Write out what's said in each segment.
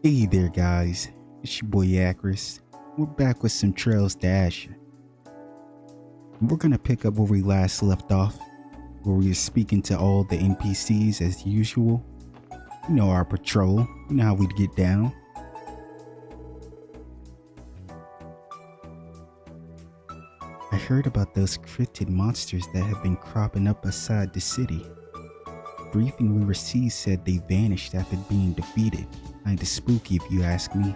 Hey there guys, it's your boy Acris. We're back with some Trails to Azure. We're gonna pick up where we last left off, where we were speaking to all the NPCs as usual. You know our patrol, you know how we'd get down. I heard about those cryptid monsters that have been cropping up beside the city. The briefing we received said they vanished after being defeated. Kinda spooky if you ask me.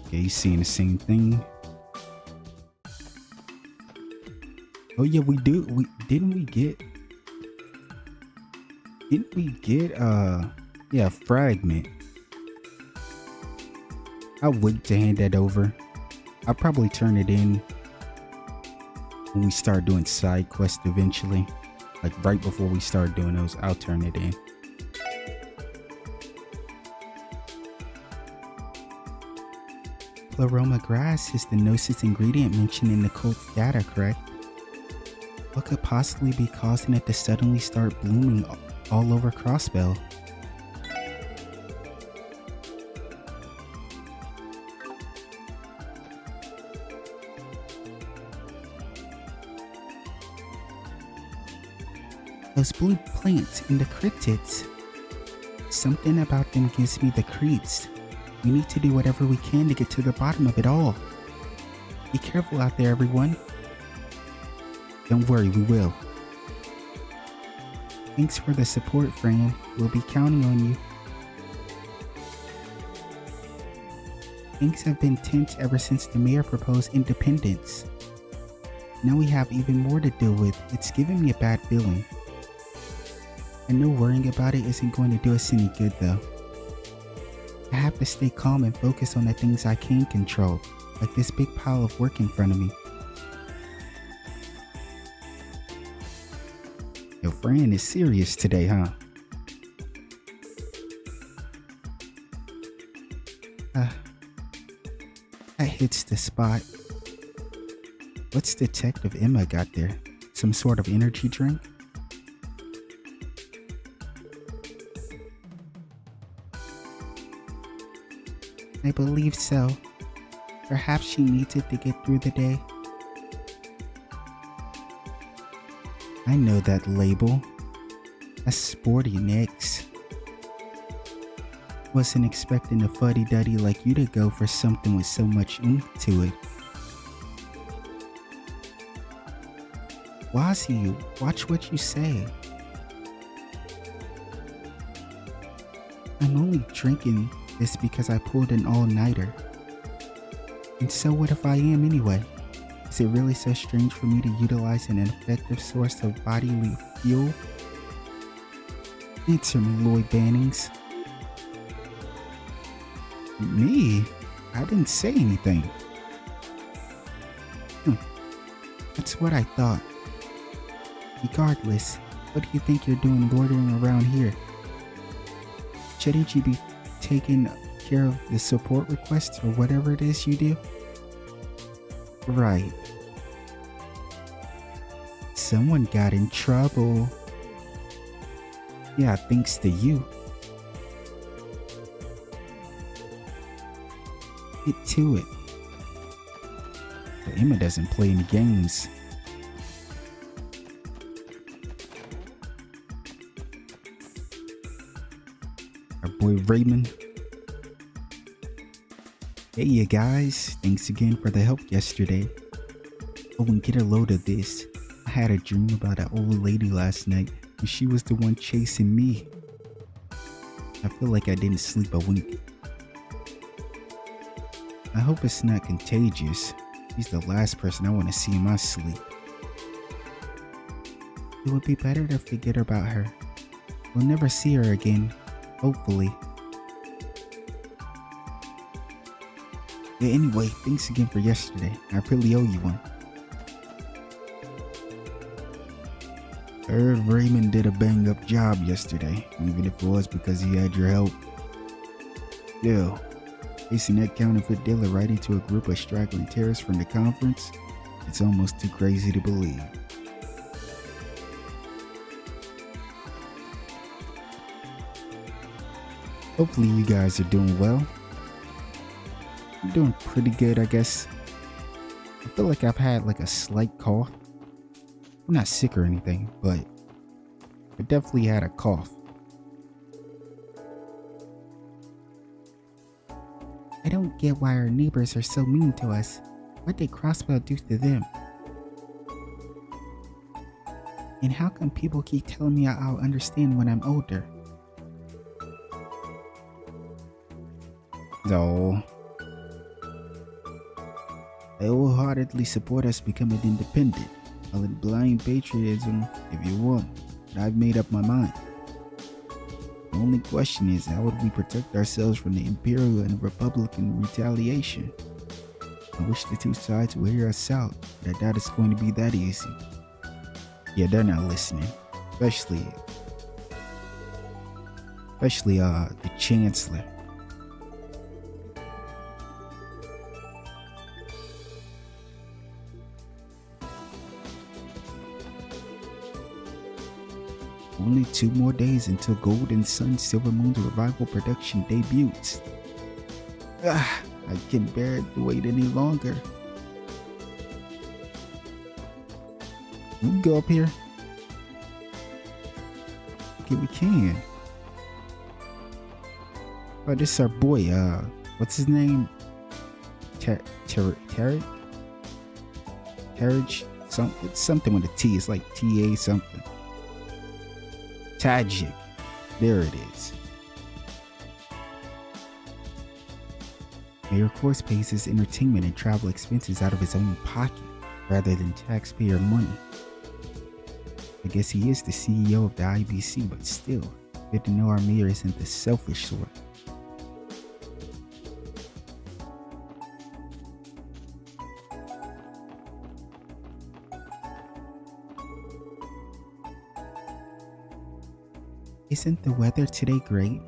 Okay, you seeing the same thing? Oh yeah, we do. Didn't we get yeah, fragment. I'll wait to hand that over. I'll probably turn it in when we start doing side quests eventually. Like right before we start doing those, I'll turn it in. Pleroma grass is the gnosis ingredient mentioned in the cult's data, correct? What could possibly be causing it to suddenly start blooming all over Crossbellan? Those blue plants in the cryptids. Something about them gives me the creeps. We need to do whatever we can to get to the bottom of it all. Be careful out there, everyone. Don't worry, we will. Thanks for the support, Fran. We'll be counting on you. Things have been tense ever since the mayor proposed independence. Now we have even more to deal with. It's giving me a bad feeling. I know worrying about it isn't going to do us any good though. I have to stay calm and focus on the things I can control, like this big pile of work in front of me. Yo, Fran is serious today, huh? That hits the spot. What's Detective Emma got there? Some sort of energy drink? I believe so. Perhaps she needs it to get through the day. I know that label. That's sporty Nix. Wasn't expecting a fuddy-duddy like you to go for something with so much oomph to it. Wazzy, watch what you say. I'm only drinking this because I pulled an all-nighter. And so what if I am anyway? Is it really so strange for me to utilize an effective source of bodily fuel? Answer me, Lloyd Bannings. Me? I didn't say anything. That's what I thought. Regardless, what do you think you're doing loitering around here? Shouldn't you be taking care of the support requests or whatever it is you do? Right. Someone got in trouble. Yeah, thanks to you. Get to it. But Emma doesn't play any games. Our boy Raymond. Hey you guys, thanks again for the help yesterday. Oh, and get a load of this. I had a dream about an old lady last night and she was the one chasing me. I feel like I didn't sleep a wink. I hope it's not contagious. She's the last person I want to see in my sleep. It would be better to forget about her. We'll never see her again, hopefully. Yeah, anyway, thanks again for yesterday. I really owe you one. Heard Raymond did a bang-up job yesterday, even if it was because he had your help. Still, chasing that counterfeit dealer right into a group of straggling terrorists from the conference, it's almost too crazy to believe. Hopefully you guys are doing well. I'm doing pretty good, I guess. I feel like I've had like a slight cough. I'm not sick or anything, but I definitely had a cough. I don't get why our neighbors are so mean to us. What did Crossbellan do to them? And how come people keep telling me I'll understand when I'm older? No. They wholeheartedly support us becoming independent. Call it blind patriotism if you want, but I've made up my mind. The only question is, how would we protect ourselves from the Imperial and Republican retaliation? I wish the two sides would hear us out, but I doubt it's going to be that easy. Yeah, they're not listening. Especially the Chancellor. Only 2 more days until Golden Sun Silver Moon's revival production debuts. I can't bear it to wait any longer. We can go up here. Okay, we can. Oh, this is our boy, what's his name? Tarek? Something with a T. It's like TA something. Tajik. There it is. Mayor Course pays his entertainment and travel expenses out of his own pocket rather than taxpayer money. I guess he is the CEO of the IBC, but still, good to know our mayor isn't the selfish sort. Isn't the weather today great?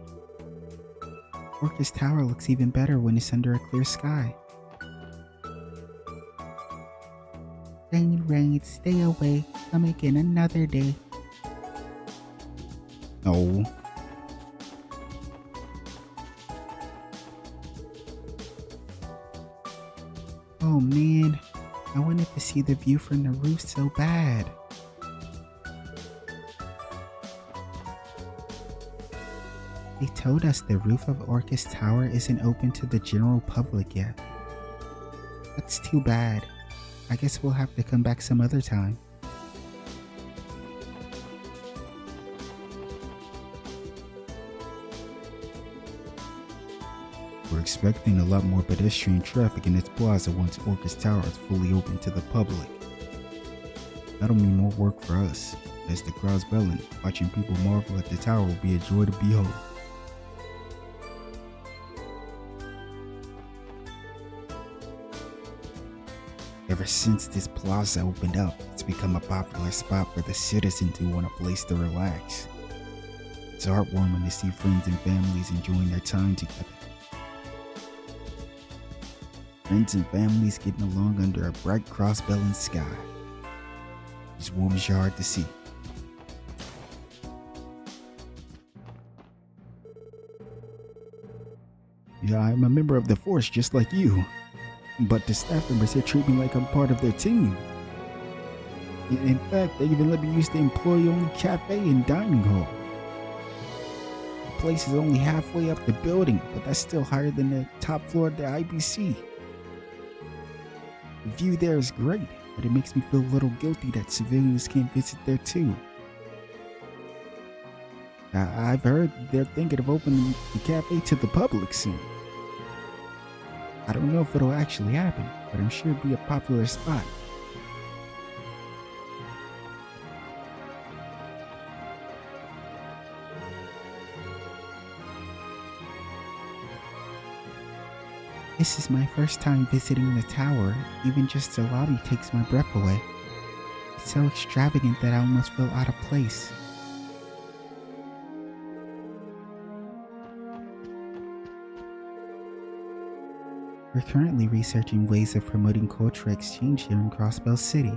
Orcus Tower looks even better when it's under a clear sky. Rain, rain, stay away. Come again another day. No. Oh man, I wanted to see the view from the roof so bad. They told us the roof of Orcus Tower isn't open to the general public yet. That's too bad. I guess we'll have to come back some other time. We're expecting a lot more pedestrian traffic in its plaza once Orcus Tower is fully open to the public. That'll mean more work for us. As the Crossbellan, watching people marvel at the tower will be a joy to behold. Ever since this plaza opened up, it's become a popular spot for the citizens who want a place to relax. It's heartwarming to see friends and families enjoying their time together. Friends and families getting along under a bright Crossbellan sky. It warms your heart to see. Yeah, I'm a member of the force just like you. But the staff members here treat me like I'm part of their team. In fact, they even let me use the employee-only cafe and dining hall. The place is only halfway up the building, but that's still higher than the top floor of the IBC. The view there is great, but it makes me feel a little guilty that civilians can't visit there too. I've heard they're thinking of opening the cafe to the public soon. I don't know if it'll actually happen, but I'm sure it'll be a popular spot. This is my first time visiting the tower. Even just the lobby takes my breath away. It's so extravagant that I almost feel out of place. We're currently researching ways of promoting cultural exchange here in Crossbell City.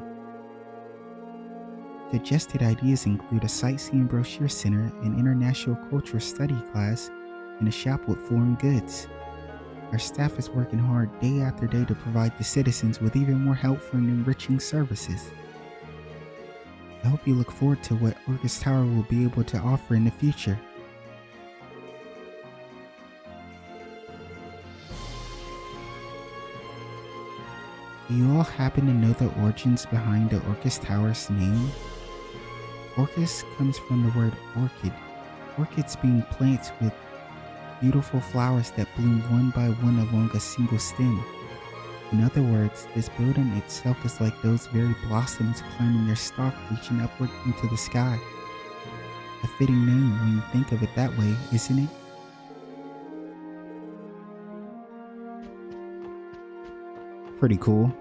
Suggested ideas include a sightseeing brochure center, an international cultural study class, and a shop with foreign goods. Our staff is working hard day after day to provide the citizens with even more helpful and enriching services. I hope you look forward to what Orcus Tower will be able to offer in the future. Do you all happen to know the origins behind the Orcus Tower's name? Orcus comes from the word orchid, orchids being plants with beautiful flowers that bloom one by one along a single stem. In other words, this building itself is like those very blossoms climbing their stalk reaching upward into the sky. A fitting name when you think of it that way, isn't it? Pretty cool.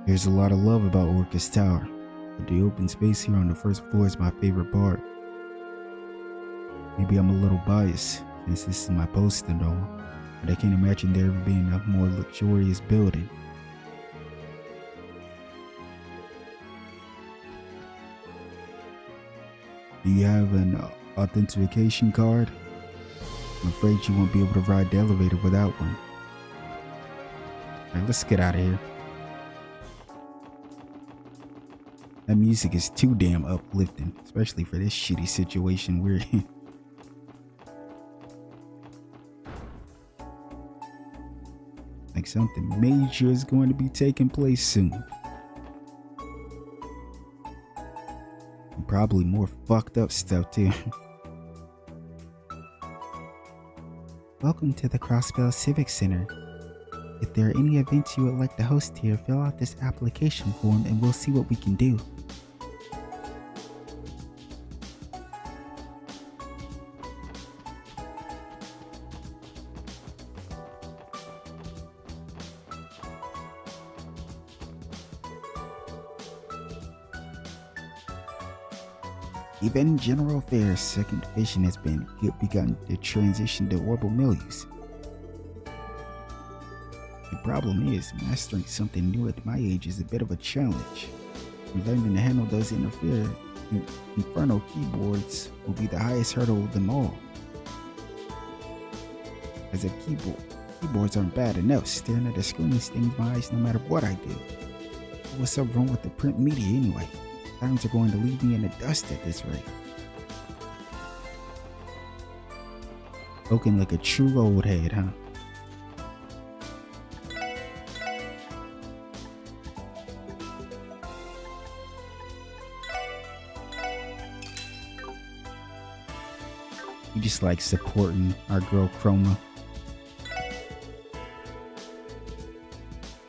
There's a lot of love about Orcus Tower, but the open space here on the first floor is my favorite part. Maybe I'm a little biased since this is my post and all, but I can't imagine there ever being a more luxurious building. Do you have an authentication card? I'm afraid you won't be able to ride the elevator without one. Alright, let's get out of here. That music is too damn uplifting, especially for this shitty situation we're in. Like something major is going to be taking place soon. And probably more fucked up stuff too. Welcome to the Crossbellan Civic Center. If there are any events you would like to host here, fill out this application form and we'll see what we can do. Even General Affairs' second division has begun to transition to orbital milieus. The problem is, mastering something new at my age is a bit of a challenge. And learning to handle those infernal keyboards will be the highest hurdle of them all. As if keyboards aren't bad enough, staring at the screen stings my eyes no matter what I do. What's up wrong with the print media anyway? Times are going to leave me in the dust at this rate. Spoken like a true old head, huh? You just like supporting our girl Chroma.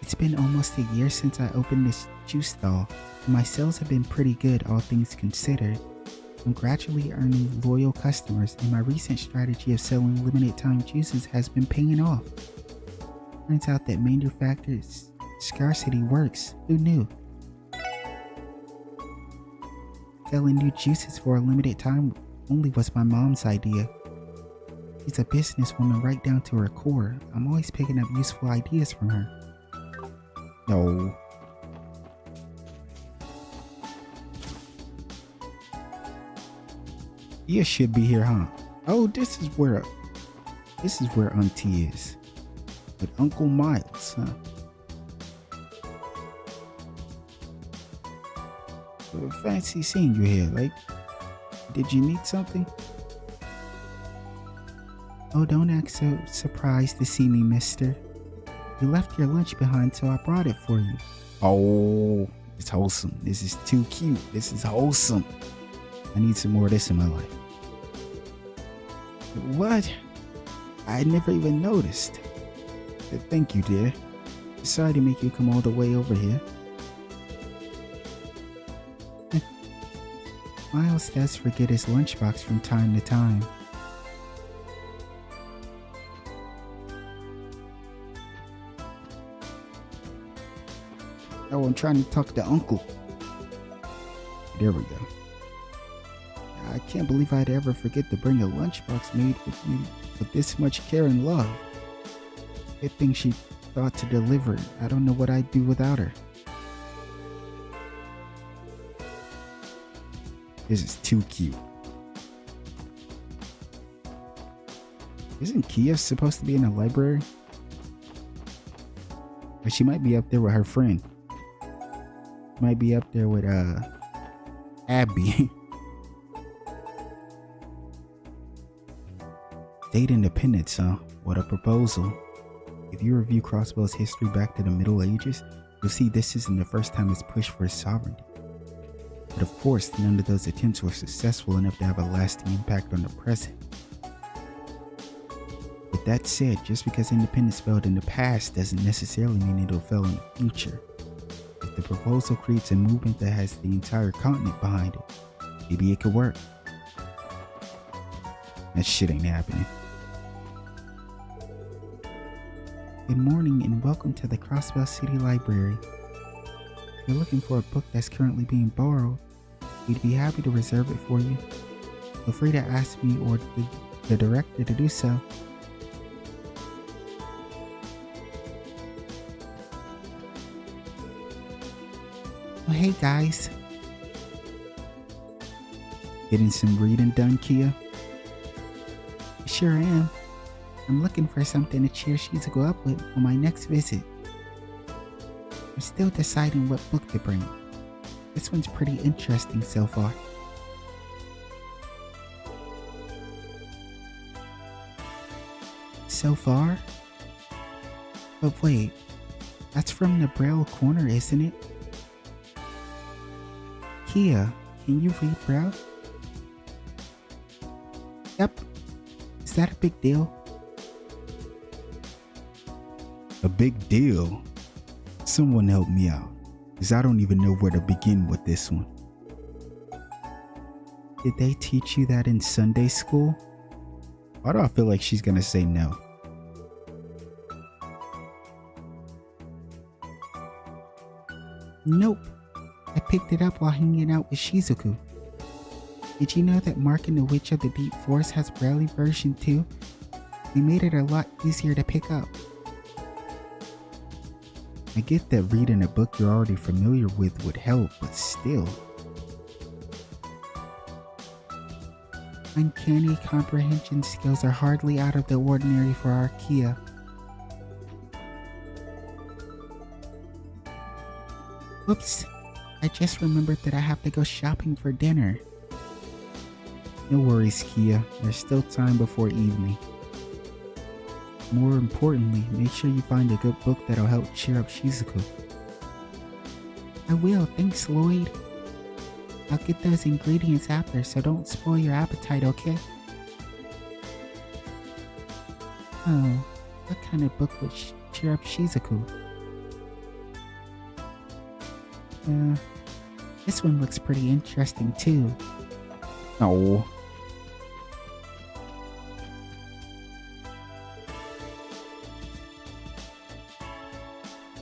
It's been almost a year since I opened this juice stall. My sales have been pretty good, all things considered. I'm gradually earning loyal customers, and my recent strategy of selling limited time juices has been paying off. Turns out that manufactured scarcity works. Who knew? Selling new juices for a limited time only was my mom's idea. She's a businesswoman right down to her core. I'm always picking up useful ideas from her. No. You should be here, huh? Oh, this is where Auntie is. With Uncle Miles, huh? Well, fancy seeing you here. Like, did you need something? Oh, don't act so surprised to see me, mister. You left your lunch behind, so I brought it for you. Oh, it's wholesome. This is too cute. This is wholesome. I need some more of this in my life. What? I never even noticed. Thank you, dear. Sorry to make you come all the way over here. Miles does forget his lunchbox from time to time. Oh, I'm trying to talk to Uncle. There we go. I can't believe I'd ever forget to bring a lunchbox made with me with this much care and love. Good thing she thought to deliver. I don't know what I'd do without her. This is too cute. Isn't Kia supposed to be in the library? Or she might be up there with her friend. Might be up there with Abby. State independence, huh? What a proposal. If you review Crossbell's history back to the Middle Ages, you'll see this isn't the first time it's pushed for sovereignty. But of course, none of those attempts were successful enough to have a lasting impact on the present. With that said, just because independence failed in the past doesn't necessarily mean it'll fail in the future. If the proposal creates a movement that has the entire continent behind it, maybe it could work. That shit ain't happening. Good morning and welcome to the Crossbell City Library. If you're looking for a book that's currently being borrowed, we'd be happy to reserve it for you. Feel free to ask me or the director to do so. Oh, hey guys. Getting some reading done, Kia? Sure am. I'm looking for something to cheer Shizuku up with on my next visit. I'm still deciding what book to bring. This one's pretty interesting so far. So far? But wait, that's from the Braille corner, isn't it? Kia, can you read Braille? Yep. Is that a big deal? A big deal? Someone help me out, because I don't even know where to begin with this one. Did they teach you that in Sunday school? Why do I feel like she's gonna say no? Nope. I picked it up while hanging out with Shizuku. Did you know that Mark and the Witch of the Deep Forest has Braille version 2? They made it a lot easier to pick up. I get that reading a book you're already familiar with would help, but still. Uncanny comprehension skills are hardly out of the ordinary for our Kia. Whoops, I just remembered that I have to go shopping for dinner. No worries, Kia, there's still time before evening. More importantly, make sure you find a good book that'll help cheer up Shizuku. I will, thanks Lloyd. I'll get those ingredients after, so don't spoil your appetite, okay? Oh, what kind of book would cheer up Shizuku? This one looks pretty interesting too. Oh.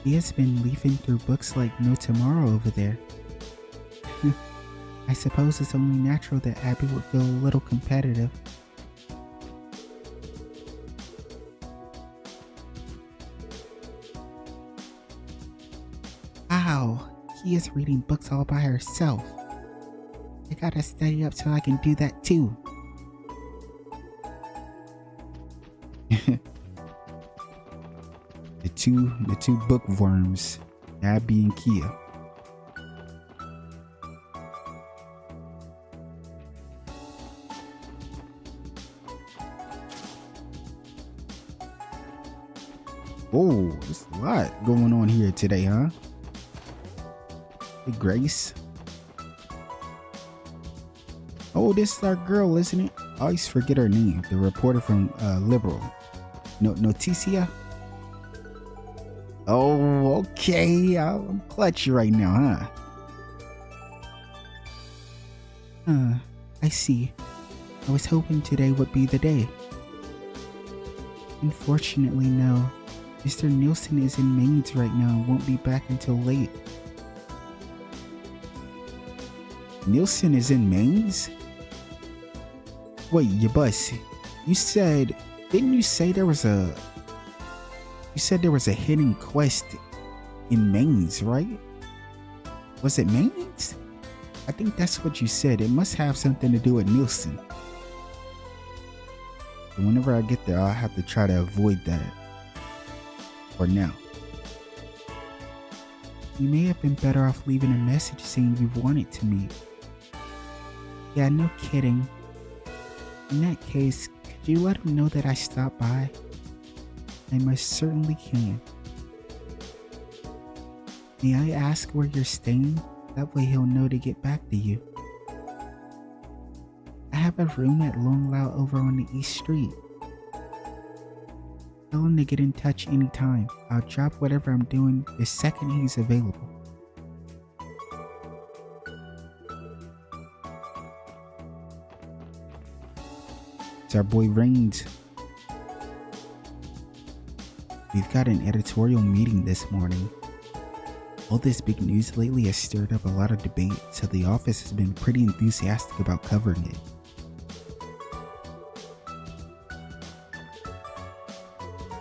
He has been leafing through books like no tomorrow over there. I suppose it's only natural that Abby would feel a little competitive. Wow, he is reading books all by herself. I gotta study up so I can do that too. The two bookworms, Abby and Kia. Oh, there's a lot going on here today, huh? Hey, Grace. Oh, this is our girl, isn't it? I always forget her name. The reporter from Liberal. Noticia? Oh, okay. I'm clutch right now, huh? I see. I was hoping today would be the day. Unfortunately, no. Mr. Nielsen is in Mainz right now and won't be back until late. Nielsen is in Mainz? Wait, your bus. Didn't you say there was a... You said there was a hidden quest in Mainz, right? Was it Mainz? I think that's what you said. It must have something to do with Nielsen. So whenever I get there, I'll have to try to avoid that. For now. You may have been better off leaving a message saying you wanted to meet. Yeah, no kidding. In that case, could you let him know that I stopped by? I most certainly can. May I ask where you're staying? That way he'll know to get back to you. I have a room at Long Lao over on the East Street. Tell him to get in touch anytime. I'll drop whatever I'm doing the second he's available. It's our boy Reigns. We've got an editorial meeting this morning. All this big news lately has stirred up a lot of debate, so the office has been pretty enthusiastic about covering it.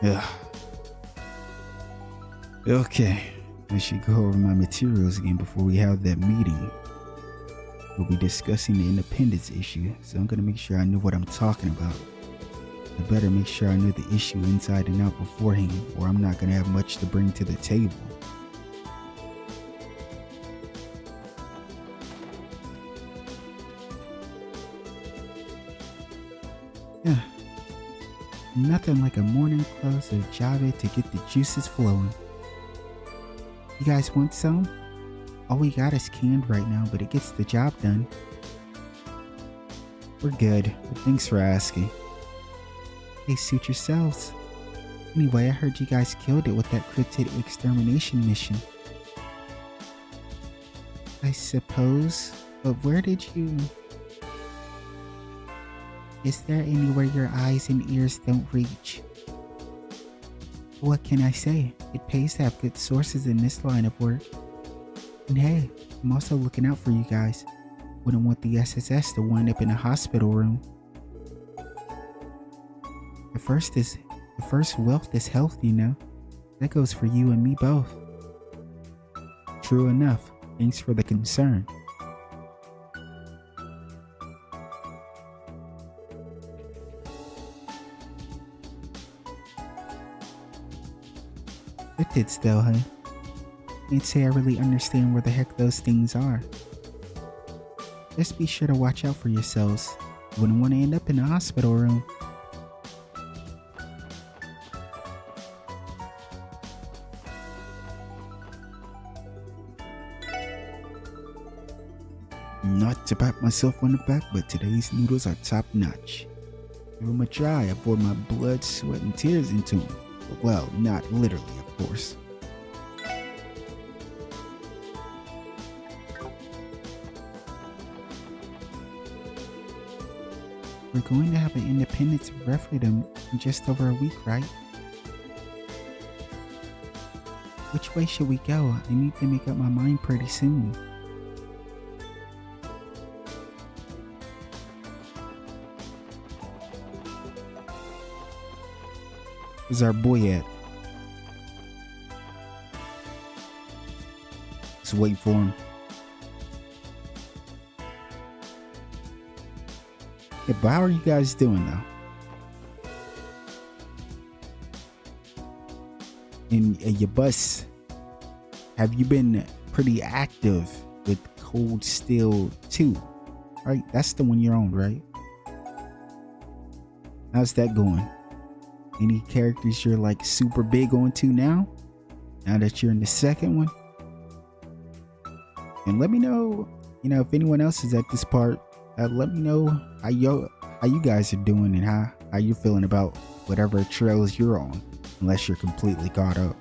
Ugh. Okay, I should go over my materials again before we have that meeting. We'll be discussing the independence issue, so I'm gonna make sure I know what I'm talking about. I better make sure I know the issue inside and out beforehand, or I'm not gonna have much to bring to the table. Yeah. Nothing like a morning close of Java to get the juices flowing. You guys want some? All we got is canned right now, but it gets the job done. We're good, but thanks for asking. Hey, suit yourselves. Anyway, I heard you guys killed it with that cryptid extermination mission. I suppose, but where did you... Is there anywhere your eyes and ears don't reach? What can I say? It pays to have good sources in this line of work. And hey, I'm also looking out for you guys. Wouldn't want the SSS to wind up in a hospital room. The first wealth is health, you know. That goes for you and me both. True enough. Thanks for the concern. Cryptids though, huh? Can't say I really understand where the heck those things are. Just be sure to watch out for yourselves. You wouldn't want to end up in a hospital room. Not to pat myself on the back, but today's noodles are top notch. Give them a try. I poured my blood, sweat, and tears into them. Well, not literally, of course. We're going to have an independence referendum in just over a week, right? Which way should we go? I need to make up my mind pretty soon. Where's our boy at? Let's wait for him. Yeah, but how are you guys doing now? In your bus, have you been pretty active with Cold Steel 2? Right? That's the one you're on, right? How's that going? Any characters you're like super big on to now that you're in the second one? And let me know, if anyone else is at this part, let me know how you guys are doing and how you're feeling about whatever trails you're on, unless you're completely caught up.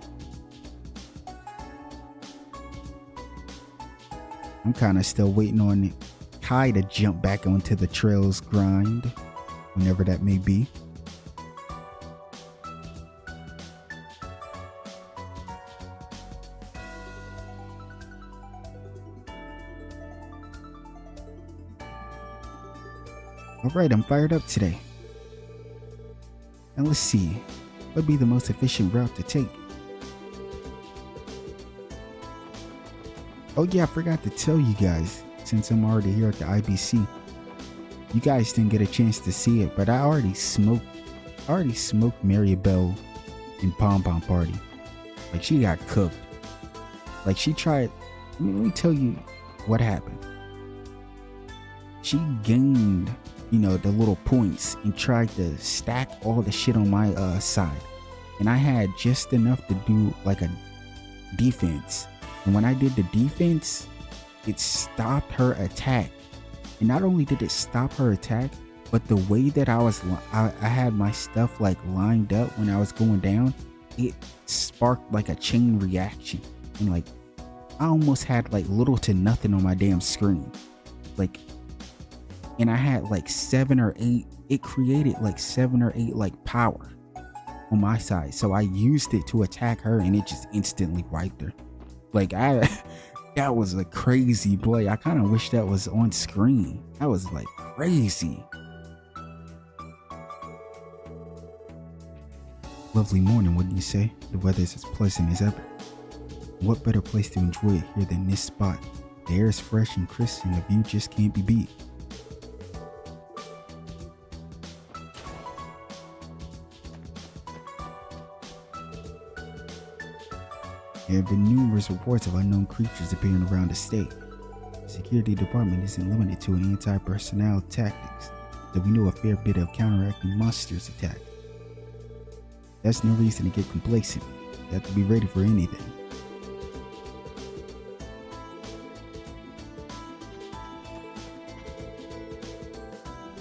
I'm kind of still waiting on Kai to jump back onto the trails grind, whenever that may be. Alright, I'm fired up today. Now let's see, what would be the most efficient route to take? Oh yeah, I forgot to tell you guys. since I'm already here at the IBC. You guys didn't get a chance to see it, but I already smoked Maribel in Pom Pom Party. Like, she got cooked. Like, she tried, let me tell you what happened. She gained, you know, the little points and tried to stack all the shit on my side. And I had just enough to do like a defense. And when I did the defense, it stopped her attack. And not only did it stop her attack, but the way that I had my stuff like lined up when I was going down, it sparked like a chain reaction. And like, I almost had like little to nothing on my damn screen. Like, and I had like 7 or 8, it created like 7 or 8 like power on my side. So I used it to attack her and it just instantly wiped her. Like, that was a crazy play. I kind of wish that was on screen. That was like crazy. Lovely morning, wouldn't you say? The weather is as pleasant as ever. What better place to enjoy it here than this spot? The air is fresh and crisp and the view just can't be beat. There have been numerous reports of unknown creatures appearing around the state. The security department isn't limited to anti-personnel tactics, so we know a fair bit of counteracting monsters attack. That's no reason to get complacent. You have to be ready for anything.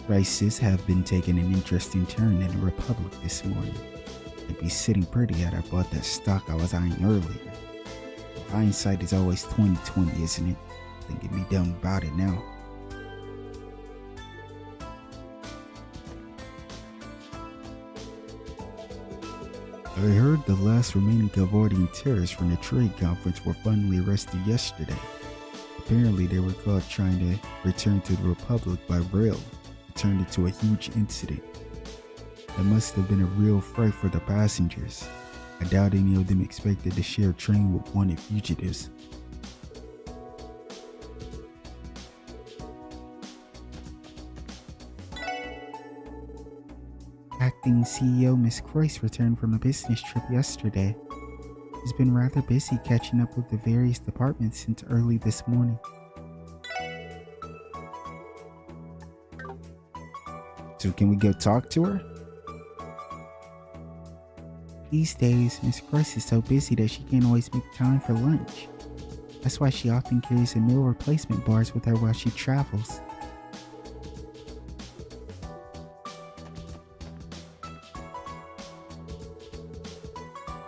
Prices have been taking an interesting turn in the Republic this morning. I'd be sitting pretty had I bought that stock I was eyeing earlier. Hindsight is always 20/20, isn't it? Thinking me dumb about it now. I heard the last remaining Cavodian terrorists from the trade conference were finally arrested yesterday. Apparently they were caught trying to return to the Republic by rail. It turned into a huge incident. That must have been a real fright for the passengers. I doubt any of them expected to share a train with wanted fugitives. Acting CEO Miss Croyce returned from a business trip yesterday. She's been rather busy catching up with the various departments since early this morning. So can we go talk to her? These days, Miss Croyce is so busy that she can't always make time for lunch. That's why she often carries a meal replacement bars with her while she travels.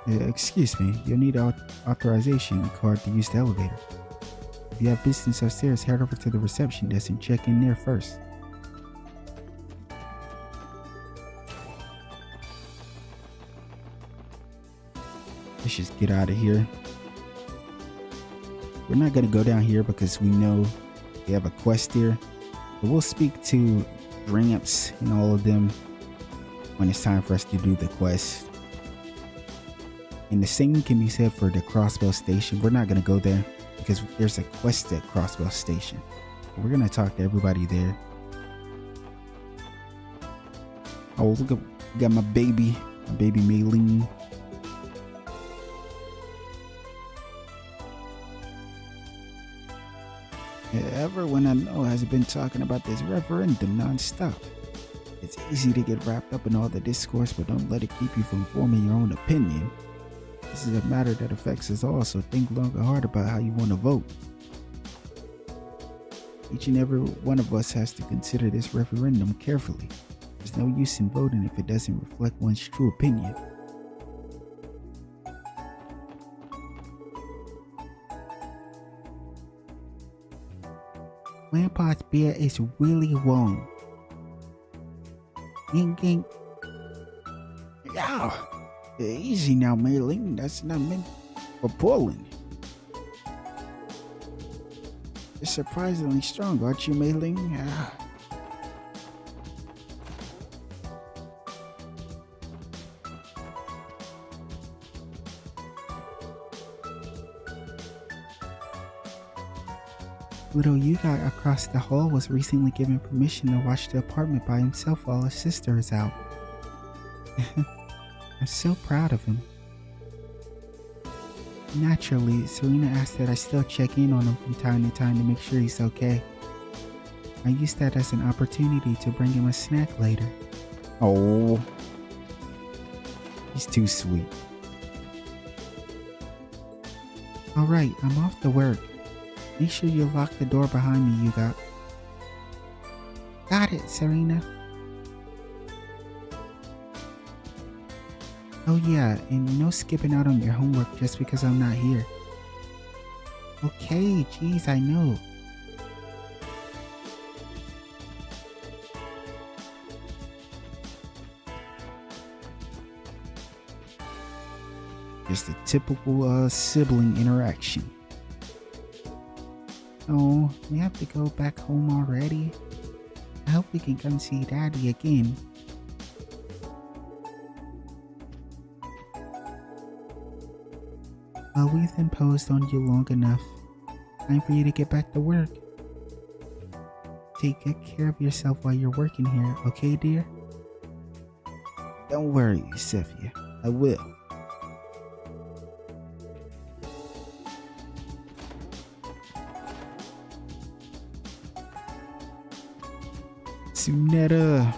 Excuse me, you'll need an authorization card to use the elevator. If you have business upstairs, head over to the reception desk and check in there first. Let's just get out of here. We're not going to go down here because we know they have a quest here. But we'll speak to Gramps and all of them when it's time for us to do the quest. And the same can be said for the Crossbell Station. We're not going to go there because there's a quest at Crossbell Station. But we're going to talk to everybody there. Oh, look at, we got my baby Maylene. Everyone I know has been talking about this referendum non-stop. It's easy to get wrapped up in all the discourse, but don't let it keep you from forming your own opinion. This is a matter that affects us all, so think long and hard about how you want to vote. Each and every one of us has to consider this referendum carefully. There's no use in voting if it doesn't reflect one's true opinion. Grandpa's beer is really warm. Ying ying. Yeah. Easy now, Maylene. That's not meant for pulling. You're surprisingly strong, aren't you, Maylene? Yeah. Little Yuga across the hall was recently given permission to watch the apartment by himself while his sister is out. I'm so proud of him. Naturally, Serena asked that I still check in on him from time to time to make sure he's okay. I used that as an opportunity to bring him a snack later. Oh, he's too sweet. Alright, I'm off to work. Make sure you lock the door behind me, Yuga. Got it, Serena. Oh yeah, and no skipping out on your homework just because I'm not here. Okay, geez, I know. Just a typical sibling interaction. Oh, we have to go back home already? I hope we can come see Daddy again. Well, we've imposed on you long enough. Time for you to get back to work. Take good care of yourself while you're working here, okay, dear? Don't worry, Sophia. I will. Tsuneta.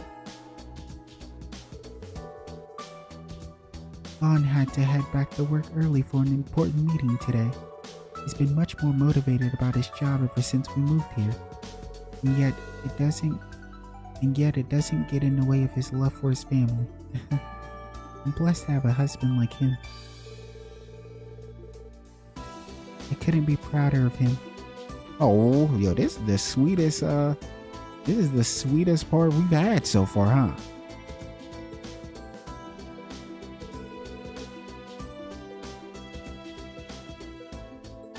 Vaughn had to head back to work early for an important meeting today. He's been much more motivated about his job ever since we moved here. And yet it doesn't get in the way of his love for his family. I'm blessed to have a husband like him. I couldn't be prouder of him. Oh, yo, this is the sweetest part we've had so far, huh?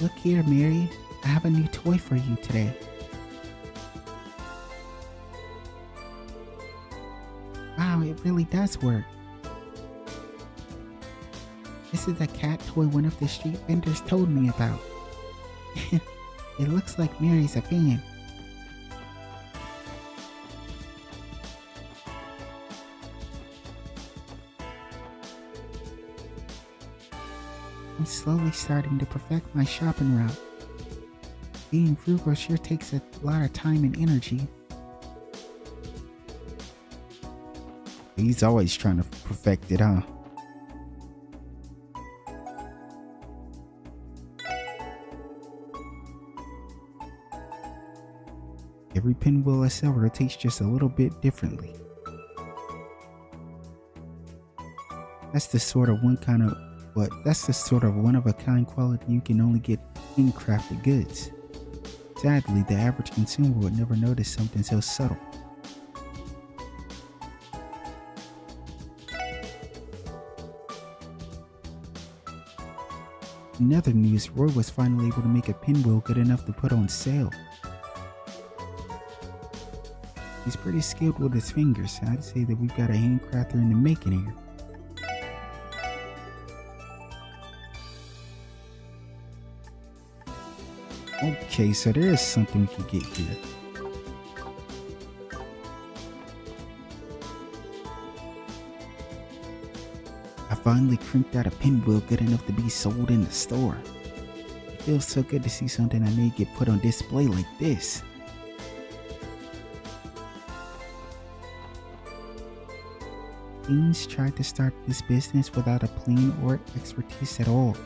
Look here, Mary. I have a new toy for you today. Wow, it really does work. This is a cat toy one of the street vendors told me about. It looks like Mary's a fan. I'm slowly starting to perfect my shopping route. Being frugal sure takes a lot of time and energy. He's always trying to perfect it, huh? Every pinwheel I sell rotates just a little bit differently. That's the sort of one-of-a-kind quality you can only get in crafted goods. Sadly, the average consumer would never notice something so subtle. In other news, Roy was finally able to make a pinwheel good enough to put on sale. He's pretty skilled with his fingers, so I'd say that we've got a handcrafter in the making here. Okay, so there is something we could get here. I finally crinked out a pinwheel good enough to be sold in the store. It feels so good to see something I made get put on display like this. Deans tried to start this business without a plan or expertise at all.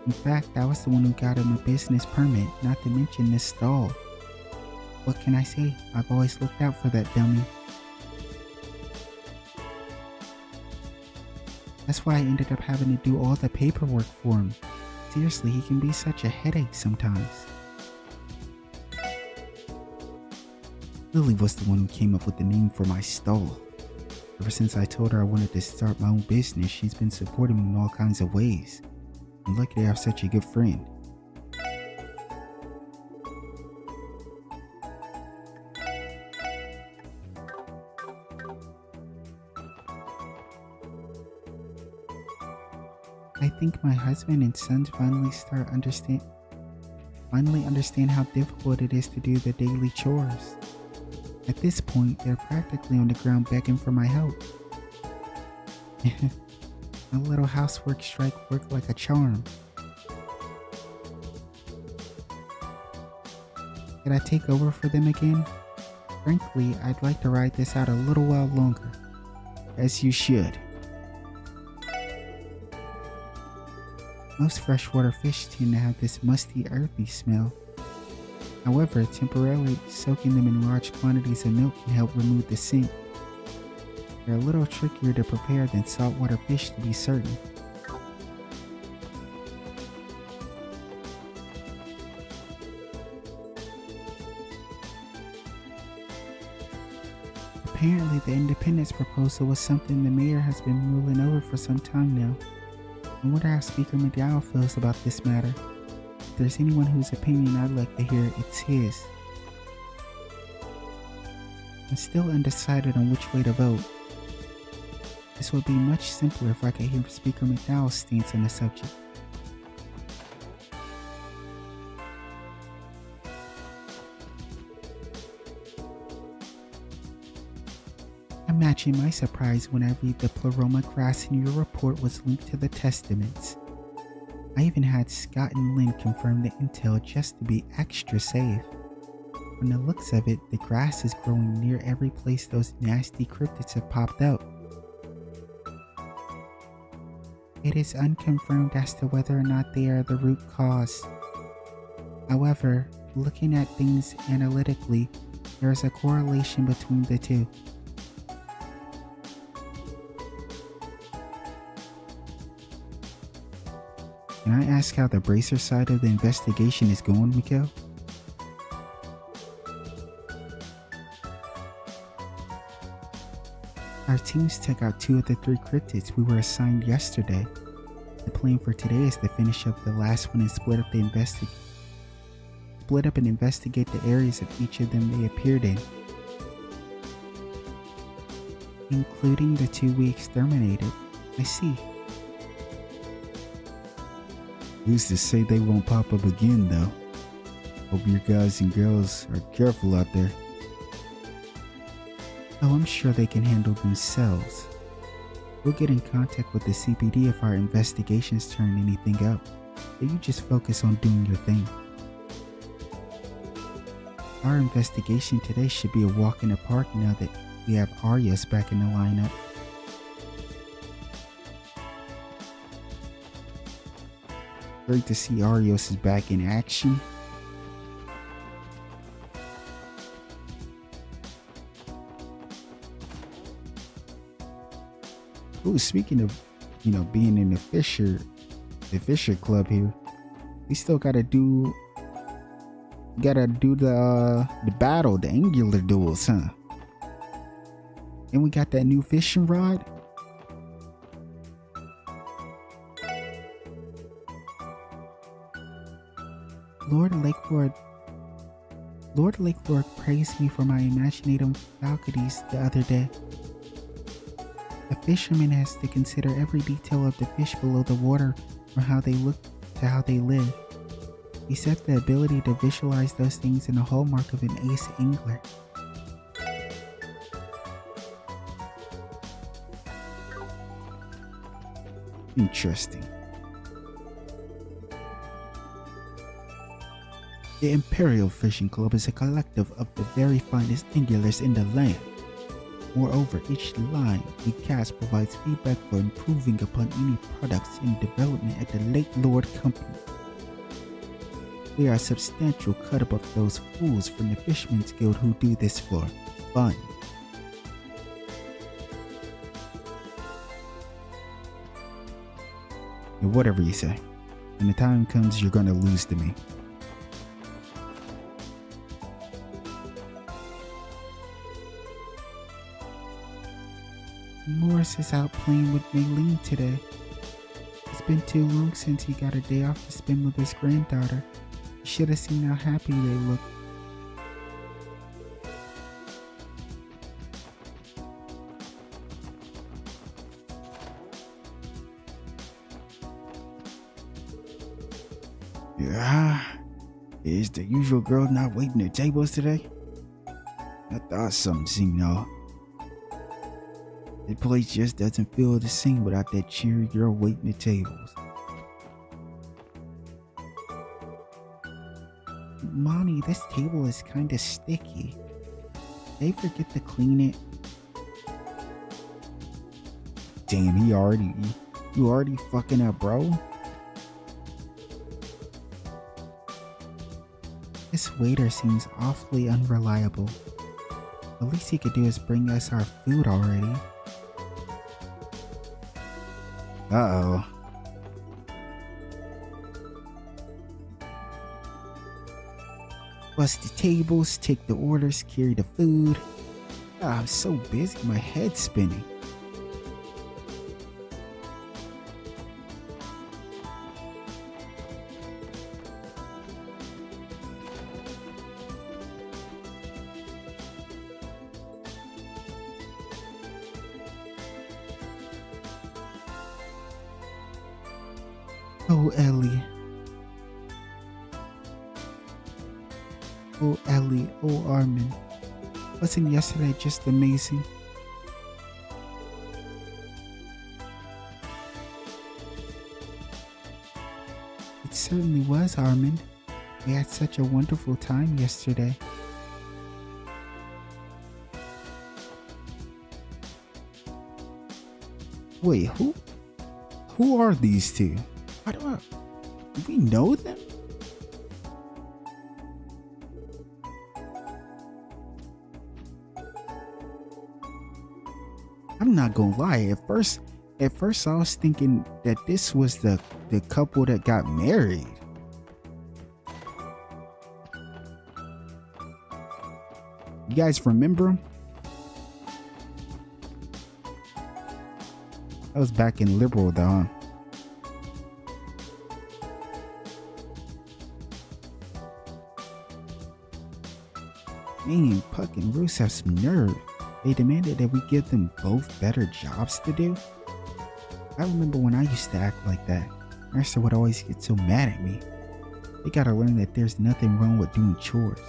In fact, I was the one who got him a business permit, not to mention this stall. What can I say? I've always looked out for that dummy. That's why I ended up having to do all the paperwork for him. Seriously, he can be such a headache sometimes. Lily was the one who came up with the name for my stall. Ever since I told her I wanted to start my own business, she's been supporting me in all kinds of ways. I'm lucky to have such a good friend. I think my husband and sons finally start understanding finally understand how difficult it is to do the daily chores. At this point, they're practically on the ground begging for my help. My little housework strike worked like a charm. Could I take over for them again? Frankly, I'd like to ride this out a little while longer. As you should. Most freshwater fish tend to have this musty, earthy smell. However, temporarily soaking them in large quantities of milk can help remove the scent. They're a little trickier to prepare than saltwater fish, to be certain. Apparently, the independence proposal was something the mayor has been mulling over for some time now. I wonder how Speaker McDowell feels about this matter. If there's anyone whose opinion I'd like to hear, it's his. I'm still undecided on which way to vote. This would be much simpler if I could hear Speaker McDowell's stance on the subject. Imagine my surprise when I read the pleroma grass in your report was linked to the testaments. I even had Scott and Lynn confirm the intel just to be extra safe. From the looks of it, the grass is growing near every place those nasty cryptids have popped up. It is unconfirmed as to whether or not they are the root cause. However, looking at things analytically, there is a correlation between the two. Can I ask how the bracer side of the investigation is going, Mikkel? Our teams took out 2 of the 3 cryptids we were assigned yesterday. The plan for today is to finish up the last one and split up and investigate the areas of each of them they appeared in, including the 2 we exterminated. I see. Who's to say they won't pop up again, though? Hope your guys and girls are careful out there. Oh, I'm sure they can handle themselves. We'll get in contact with the CPD if our investigations turn anything up, but you just focus on doing your thing. Our investigation today should be a walk in the park now that we have Arios back in the lineup. Great to see Arios is back in action. Ooh, speaking of, being in the Fisher Club here, we still gotta do the battle, the angular duels, huh? And we got that new fishing rod. Lord Lakelord praised me for my imaginative faculties the other day. A fisherman has to consider every detail of the fish below the water, from how they look to how they live. He said the ability to visualize those things is a hallmark of an ace angler. Interesting. The Imperial Fishing Club is a collective of the very finest anglers in the land. Moreover, each line we cast provides feedback for improving upon any products in development at the late Lord Company. We are a substantial cut above those fools from the Fishermen's Guild who do this for fun. Whatever you say. When the time comes, you're gonna lose to me. Morris is out playing with Maylene today. It's been too long since he got a day off to spend with his granddaughter. You should have seen how happy they look. Yeah, Is the usual girl not waiting at tables today? I thought something seemed off. The place just doesn't feel the same without that cheery girl waiting at tables. Mommy, this table is kinda sticky. They forget to clean it. Damn, you already fucking up, bro? This waiter seems awfully unreliable. The least he could do is bring us our food already. Uh-oh. Bust the tables, take the orders, carry the food. I'm so busy, my head's spinning. Oh, Ellie. Oh, Ellie. Oh, Armin. Wasn't yesterday just amazing? It certainly was, Armin. We had such a wonderful time yesterday. Wait, who are these two? Do we know them? I'm not gonna lie, at first I was thinking that this was the couple that got married. You guys remember them? That was back in Liberal though, huh? Man, Puck and Roos have some nerve. They demanded that we give them both better jobs to do. I remember when I used to act like that. Master would always get so mad at me. They gotta learn that there's nothing wrong with doing chores.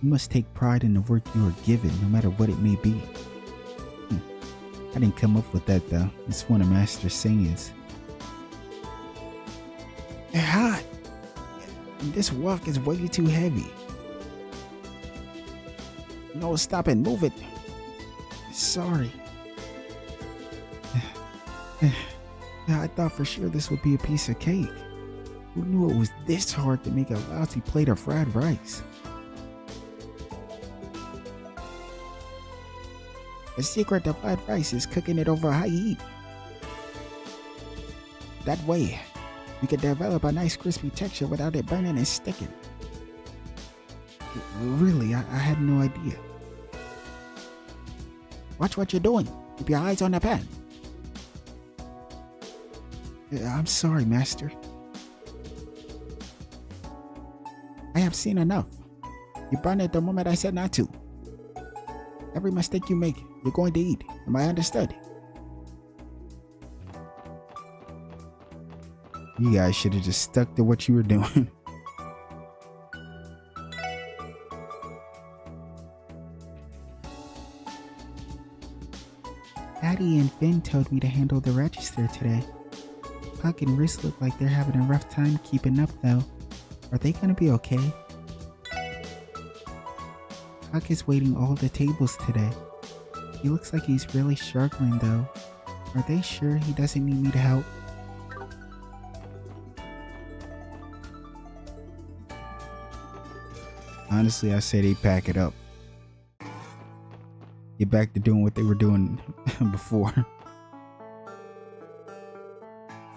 You must take pride in the work you are given, no matter what it may be. I didn't come up with that though. It's one of Master's sayings. They're hot. This walk is way too heavy. No, stop it, move it. Sorry. I thought for sure this would be a piece of cake. Who knew it was this hard to make a lousy plate of fried rice? The secret to fried rice is cooking it over high heat. That way, we can develop a nice crispy texture without it burning and sticking. Really, I had no idea. Watch what you're doing. Keep your eyes on the pan. I'm sorry, Master. I have seen enough. You burned it the moment I said not to. Every mistake you make, you're going to eat. Am I understood? You guys should have just stuck to what you were doing. Addie and Finn told me to handle the register today. Puck and Riss look like they're having a rough time keeping up though. Are they gonna be okay? Puck is waiting all the tables today. He looks like he's really struggling though. Are they sure he doesn't need me to help? Honestly, I say they pack it up. Get back to doing what they were doing before.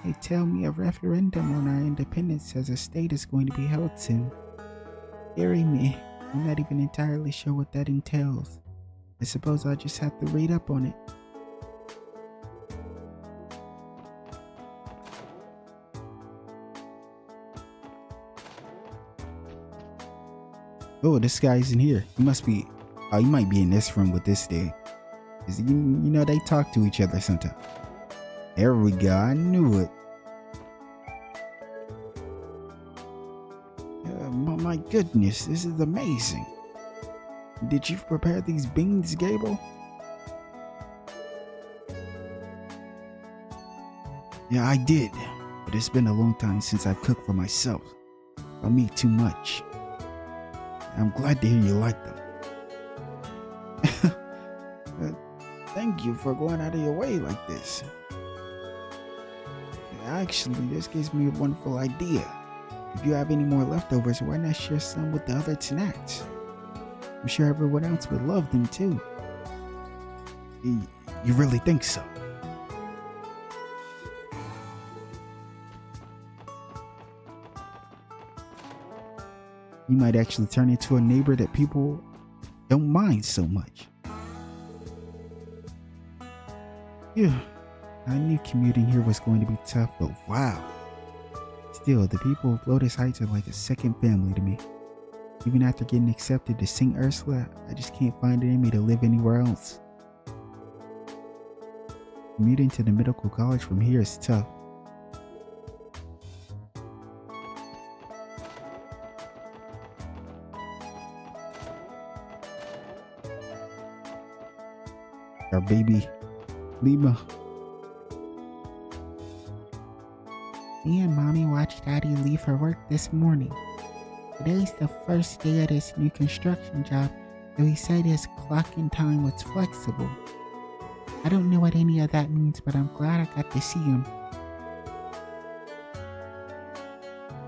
They tell me a referendum on our independence as a state is going to be held soon. Scary me. I'm not even entirely sure what that entails. I suppose I'll just have to read up on it. Oh, this guy isn't here. He must be. Oh, he might be in this room with this dude. You know, they talk to each other sometimes. There we go. I knew it. My goodness, this is amazing. Did you prepare these beans, Gable? Yeah, I did, but it's been a long time since I've cooked for myself. I eat too much. I'm glad to hear you like them. Thank you for going out of your way like this. Actually, this gives me a wonderful idea. If you have any more leftovers, why not share some with the other snacks? I'm sure everyone else would love them too. You really think so? You might actually turn into a neighbor that people don't mind so much. Phew, I knew commuting here was going to be tough, but wow. Still, the people of Lotus Heights are like a second family to me. Even after getting accepted to St. Ursula, I just can't find it in me to live anywhere else. Commuting to the medical college from here is tough. Our baby, Lima. Me and Mommy watched Daddy leave for work this morning. Today's the first day of this new construction job, so he said his clocking time was flexible. I don't know what any of that means, but I'm glad I got to see him.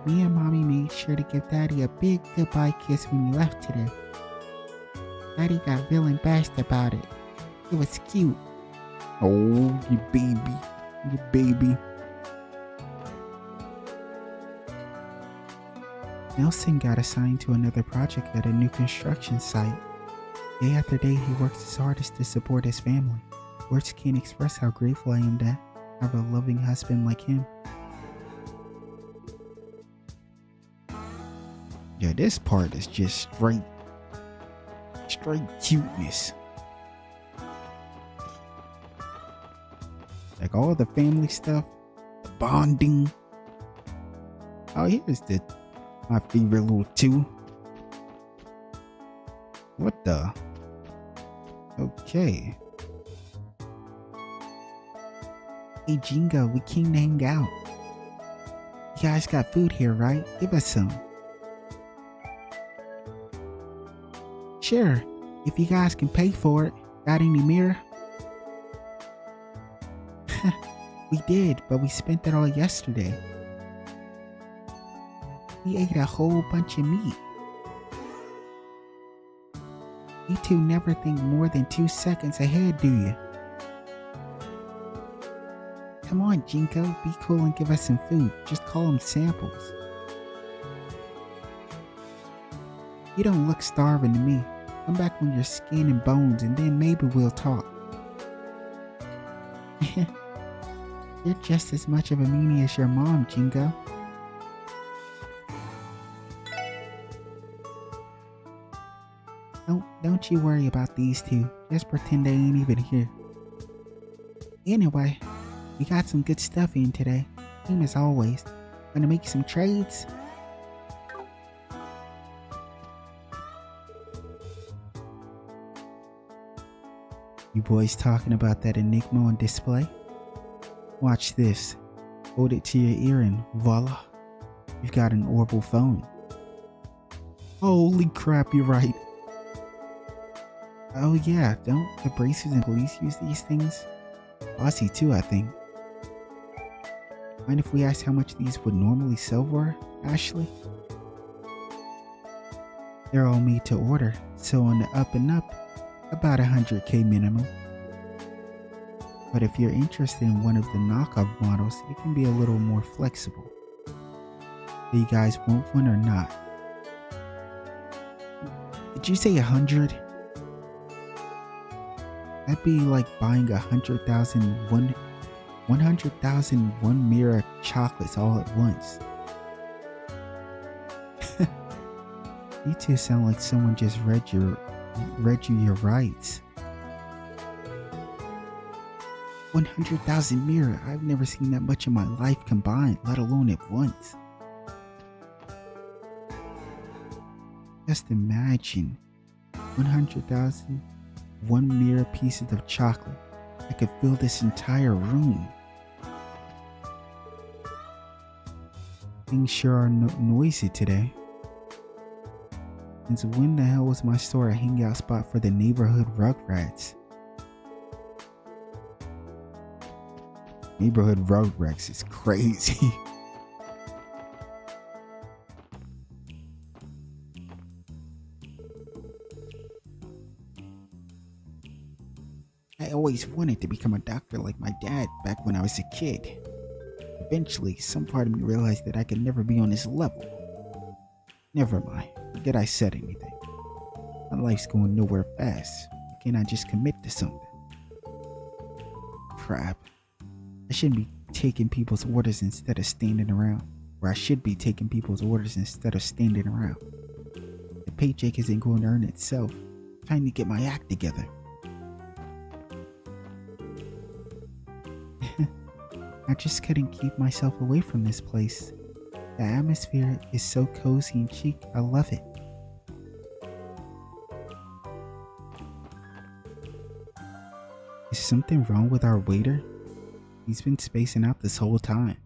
Me and Mommy made sure to give Daddy a big goodbye kiss when he left today. Daddy got real embarrassed about it. It was cute. Oh, you baby. Nelson got assigned to another project at a new construction site. Day after day, he works his hardest to support his family. Words can't express how grateful I am to have a loving husband like him. Yeah, this part is just straight cuteness. Like all the family stuff, the bonding. Oh, here's my favorite little two. What the? Okay. Hey Jingo, we came to hang out. You guys got food here, right? Give us some. Sure, if you guys can pay for it. Got any mirror? We did, but we spent it all yesterday. We ate a whole bunch of meat. You two never think more than 2 seconds ahead, do you? Come on, Jinko, be cool and give us some food. Just call them samples. You don't look starving to me. Come back when you're skin and bones and then maybe we'll talk. You're just as much of a meanie as your mom, Jingo. Don't you worry about these two. Just pretend they ain't even here. Anyway, we got some good stuff in today. Same as always. Wanna make some trades? You boys talking about that Enigma on display? Watch this. Hold it to your ear and voila. You've got an orbital phone. Holy crap, you're right. Oh yeah, don't the bracers and police use these things? Aussie too, I think. Mind if we ask how much these would normally sell for, Ashley? They're all made to order, so on the up and up, about 100k minimum. But if you're interested in one of the knockoff models, it can be a little more flexible. Do you guys want one or not? Did you say 100? That'd be like buying 100,001 mirror chocolates all at once. You two sound like someone just read you your rights. 100,000 mirror. I've never seen that much in my life combined, let alone at once. Just imagine 100,000 one mere pieces of chocolate. I could fill this entire room. Things sure are noisy today. Since when the hell was my store a hangout spot for the neighborhood rugrats? Neighborhood rugrats is crazy. I always wanted to become a doctor like my dad back when I was a kid. Eventually, some part of me realized that I could never be on his level. Never mind, forget I said anything. My life's going nowhere fast. Why can't I just commit to something? Crap. I shouldn't be taking people's orders instead of standing around. Or I should be taking people's orders instead of standing around. The paycheck isn't going to earn itself. I'm trying to get my act together. I just couldn't keep myself away from this place. The atmosphere is so cozy and chic. I love it. Is something wrong with our waiter? He's been spacing out this whole time.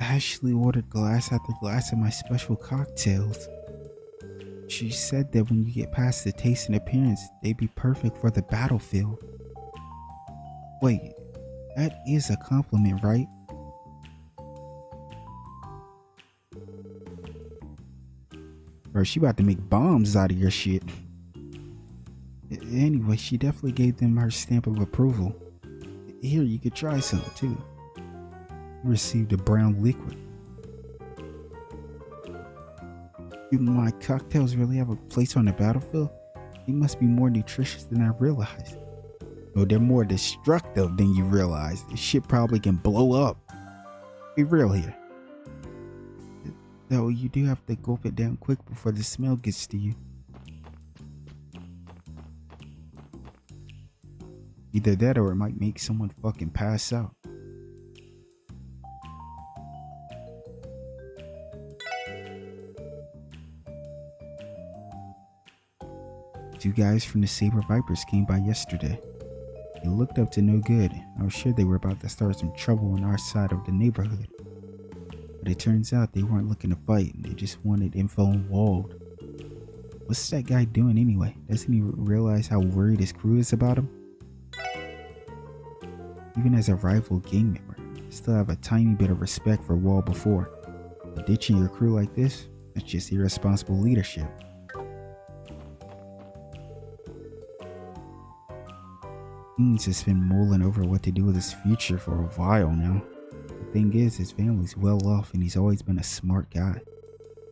Ashley ordered glass after glass of my special cocktails. She said that when you get past the taste and appearance, they'd be perfect for the battlefield. Wait, that is a compliment, right? Bro, she about to make bombs out of your shit. Anyway, she definitely gave them her stamp of approval. Here, you could try some too. You received a brown liquid. Do my cocktails really have a place on the battlefield? They must be more nutritious than I realized. No, they're more destructive than you realize. This shit probably can blow up. Be real here. Though you do have to gulp it down quick before the smell gets to you. Either that or it might make someone fucking pass out. Two guys from the Saber Vipers came by yesterday. They looked up to no good. I was sure they were about to start some trouble on our side of the neighborhood. But it turns out they weren't looking to fight. They just wanted info on Wald. What's that guy doing anyway? Doesn't he realize how worried his crew is about him? Even as a rival gang member, I still have a tiny bit of respect for Wald before. But ditching your crew like this, that's just irresponsible leadership. Haynes has been mulling over what to do with his future for a while now. The thing is, his family's well off and he's always been a smart guy.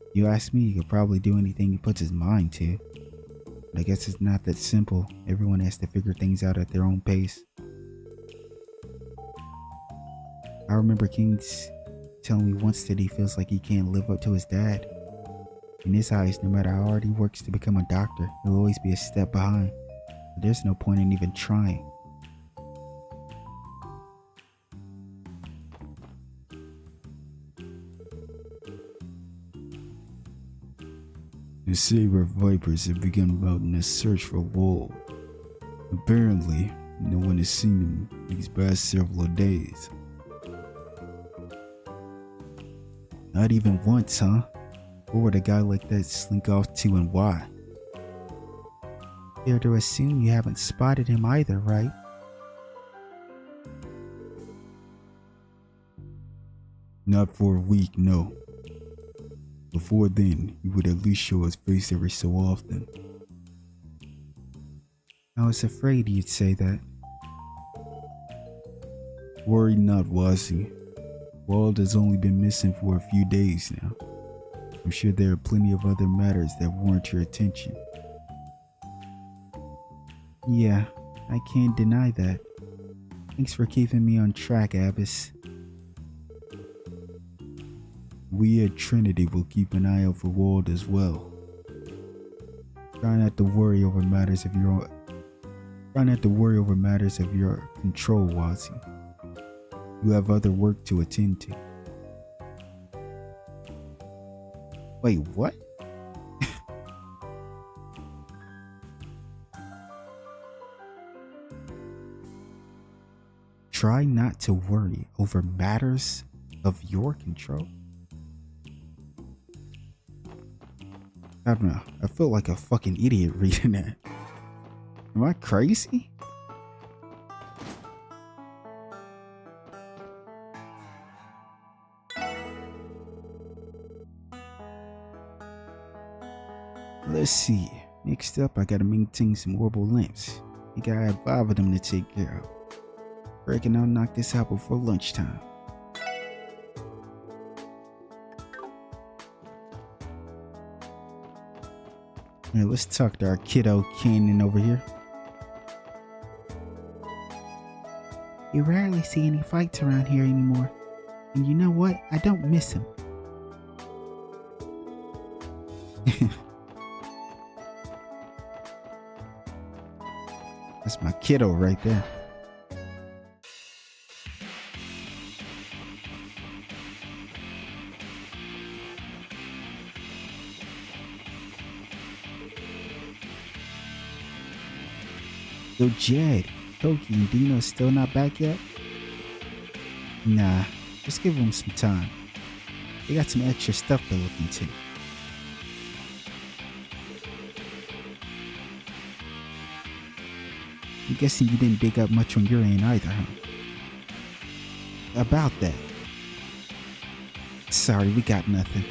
If you ask me, he could probably do anything he puts his mind to. But I guess it's not that simple. Everyone has to figure things out at their own pace. I remember Kings telling me once that he feels like he can't live up to his dad. In his eyes, no matter how hard he works to become a doctor, he'll always be a step behind. But there's no point in even trying. The Saber Vipers have begun out in a search for Wald. Apparently, no one has seen him these past several days. Not even once, huh? Where would a guy like that slink off to and why? Fair to assume you haven't spotted him either, right? Not for a week, no. Before then, he would at least show his face every so often. I was afraid you'd say that. Worry not, Wasi. Wald has only been missing for a few days now. I'm sure there are plenty of other matters that warrant your attention. Yeah, I can't deny that. Thanks for keeping me on track, Abbas. We at Trinity will keep an eye out for Wald as well. Try not to worry over matters of your own. Try not to worry over matters of your control, Wazi. You have other work to attend to. Wait, what? Try not to worry over matters of your control. I don't know. I feel like a fucking idiot reading that. Am I crazy? Let's see. Next up, I gotta maintain some orbital lamps. You gotta have 5 of them to take care of. Reckon I'll knock this out before lunchtime. Alright, let's talk to our kiddo Canyon over here. You rarely see any fights around here anymore. And you know what? I don't miss them. That's my kiddo right there. Yo, Jed, Toki, and Dino still not back yet? Nah, just give them some time. They got some extra stuff to look into. I'm guessing you didn't dig up much on your end either, huh? About that. Sorry, we got nothing.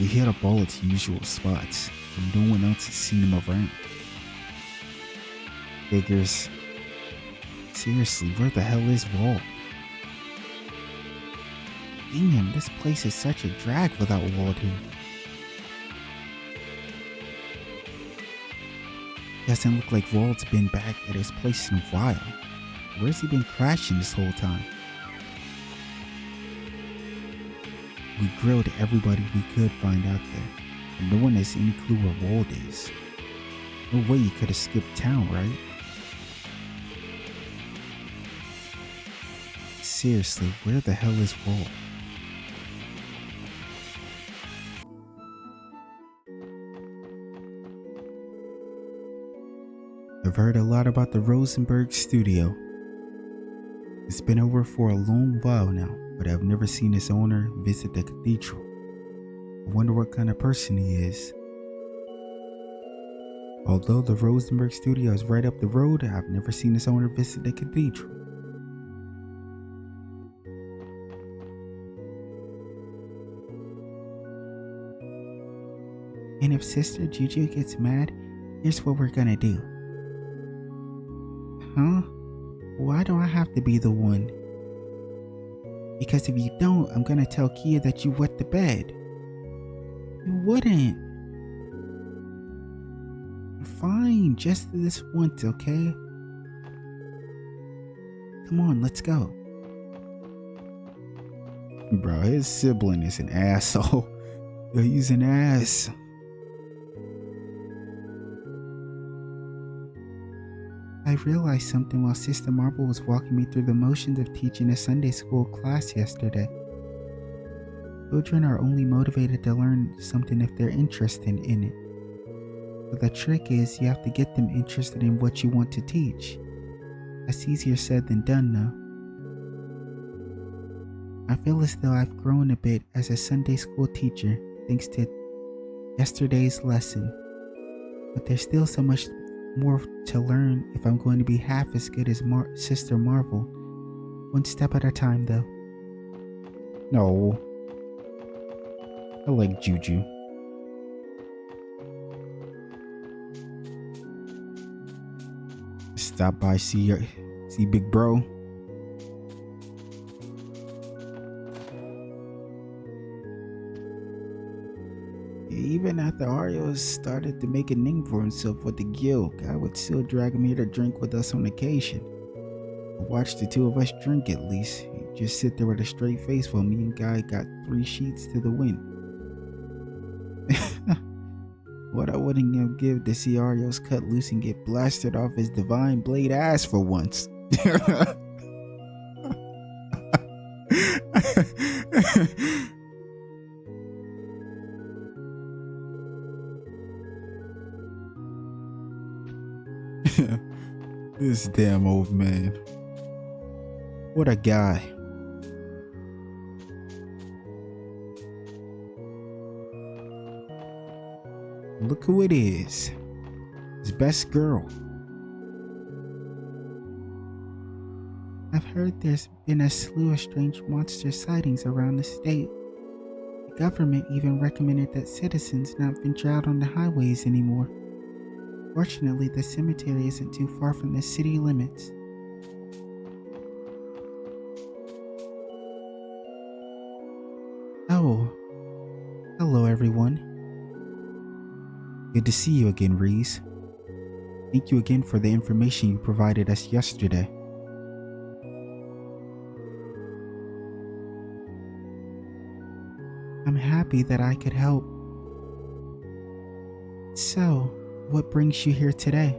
We hit up all its usual spots, and no one else has seen him around. Figures. Seriously, where the hell is Walt? Damn, this place is such a drag without Walt here. Doesn't look like Walt's been back at his place in a while. Where's he been crashing this whole time? We grilled everybody we could find out there, and no one has any clue where Walt is. No way you could have skipped town, right? Seriously, where the hell is Walt? I've heard a lot about the Rosenberg studio. It's been over for a long while now, but I've never seen its owner visit the cathedral. I wonder what kind of person he is. Although the Rosenberg studio is right up the road, I've never seen its owner visit the cathedral. And if Sister Juju gets mad, here's what we're gonna do. Huh? Why do I have to be the one? Because if you don't, I'm gonna tell Kia that you wet the bed. You wouldn't. Fine, just this once, okay? Come on, let's go. Bro, his sibling is an asshole. Yo, he's an ass. I realized something while Sister Marble was walking me through the motions of teaching a Sunday school class yesterday. Children are only motivated to learn something if they're interested in it. But the trick is you have to get them interested in what you want to teach. That's easier said than done, though. I feel as though I've grown a bit as a Sunday school teacher thanks to yesterday's lesson. But there's still so much more to learn if I'm going to be half as good as Sister Marvel. One step at a time, though. No. I like Juju. Stop by, see big bro. Even after Ario started to make a name for himself with the guild, I would still drag him here to drink with us on occasion. I watched the two of us drink at least. He'd just sit there with a straight face while me and Guy got 3 sheets to the wind. What I wouldn't give to see Ariel's cut loose and get blasted off his divine blade ass for once. This damn old man. What a guy. Look who it is. His best girl. I've heard there's been a slew of strange monster sightings around the state. The government even recommended that citizens not venture out on the highways anymore. Fortunately, the cemetery isn't too far from the city limits. Oh, hello everyone. Good to see you again, Reese. Thank you again for the information you provided us yesterday. I'm happy that I could help. So, what brings you here today?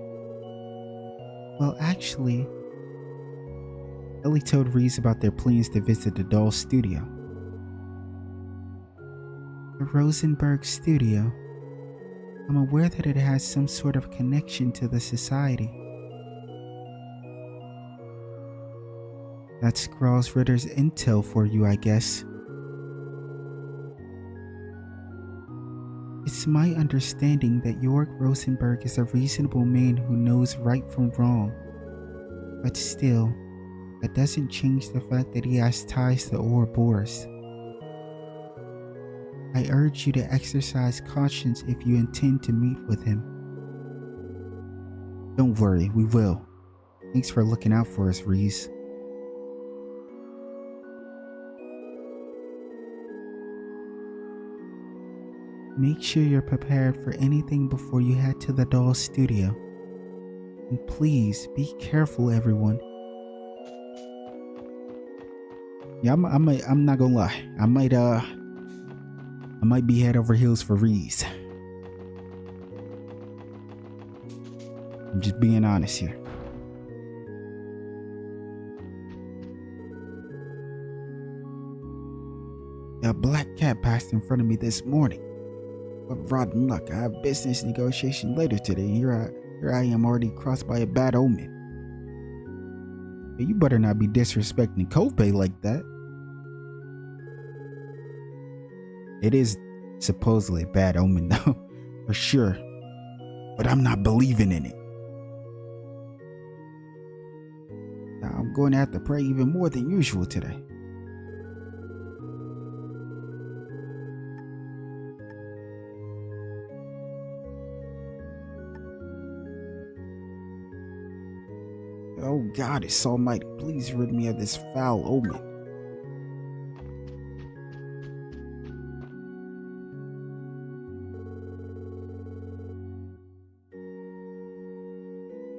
Well, actually, Ellie told Reese about their plans to visit the doll's studio. The Rosenberg studio. I'm aware that it has some sort of connection to the society. That's Gross Ritter's intel for you, I guess. It's my understanding that York Rosenberg is a reasonable man who knows right from wrong. But still, that doesn't change the fact that he has ties to Ouroboros. I urge you to exercise caution if you intend to meet with him. Don't worry, we will. Thanks for looking out for us, Reese. Make sure you're prepared for anything before you head to the doll studio. And please be careful, everyone. Yeah, I'm not gonna lie. I might be head over heels for Reese. I'm just being honest here. A black cat passed in front of me this morning. What rotten luck. I have business negotiation later today, and here I am already crossed by a bad omen. But you better not be disrespecting Kobe like that. It is supposedly a bad omen though, for sure. But I'm not believing in it. I'm going to have to pray even more than usual today. Oh God, it's almighty, please rid me of this foul omen.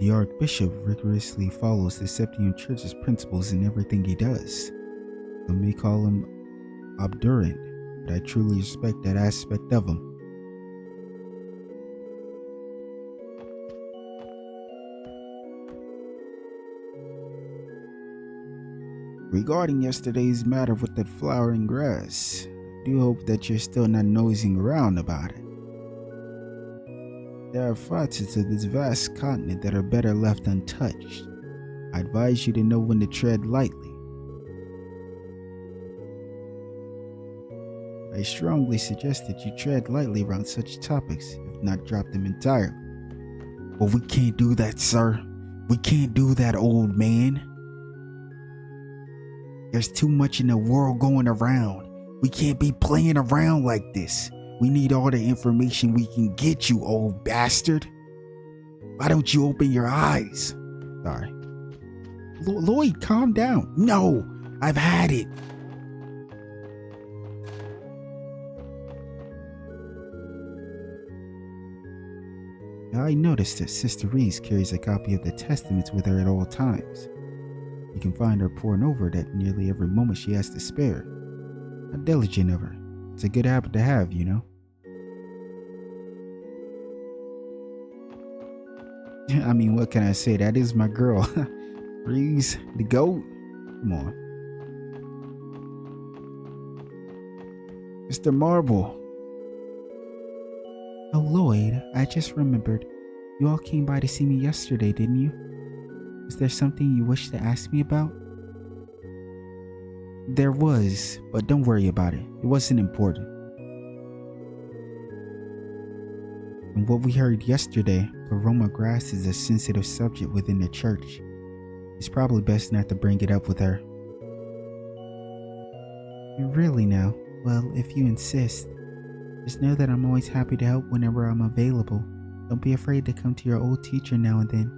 The Archbishop rigorously follows the Septian Church's principles in everything he does. Some may call him obdurate, but I truly respect that aspect of him. Regarding yesterday's matter with that flowering grass, I do hope that you're still not nosing around about it. There are facets of this vast continent that are better left untouched. I advise you to know when to tread lightly. I strongly suggest that you tread lightly around such topics, if not drop them entirely. Well, we can't do that, sir. We can't do that, old man. There's too much in the world going around. We can't be playing around like this. We need all the information we can get, you old bastard. Why don't you open your eyes? Sorry. Lloyd, calm down. No, I've had it. I noticed that Sister Reese carries a copy of the Testaments with her at all times. You can find her poring over it at nearly every moment she has to spare. How diligent of her. It's a good habit to have, you know. I mean, what can I say? That is my girl. Breeze, the goat. Come on. Mr. Marble. Oh, Lloyd, I just remembered. You all came by to see me yesterday, didn't you? Is there something you wish to ask me about? There was, but don't worry about it. It wasn't important. From what we heard yesterday, Aroma Grass is a sensitive subject within the church. It's probably best not to bring it up with her. Really now? Well, if you insist. Just know that I'm always happy to help whenever I'm available. Don't be afraid to come to your old teacher now and then.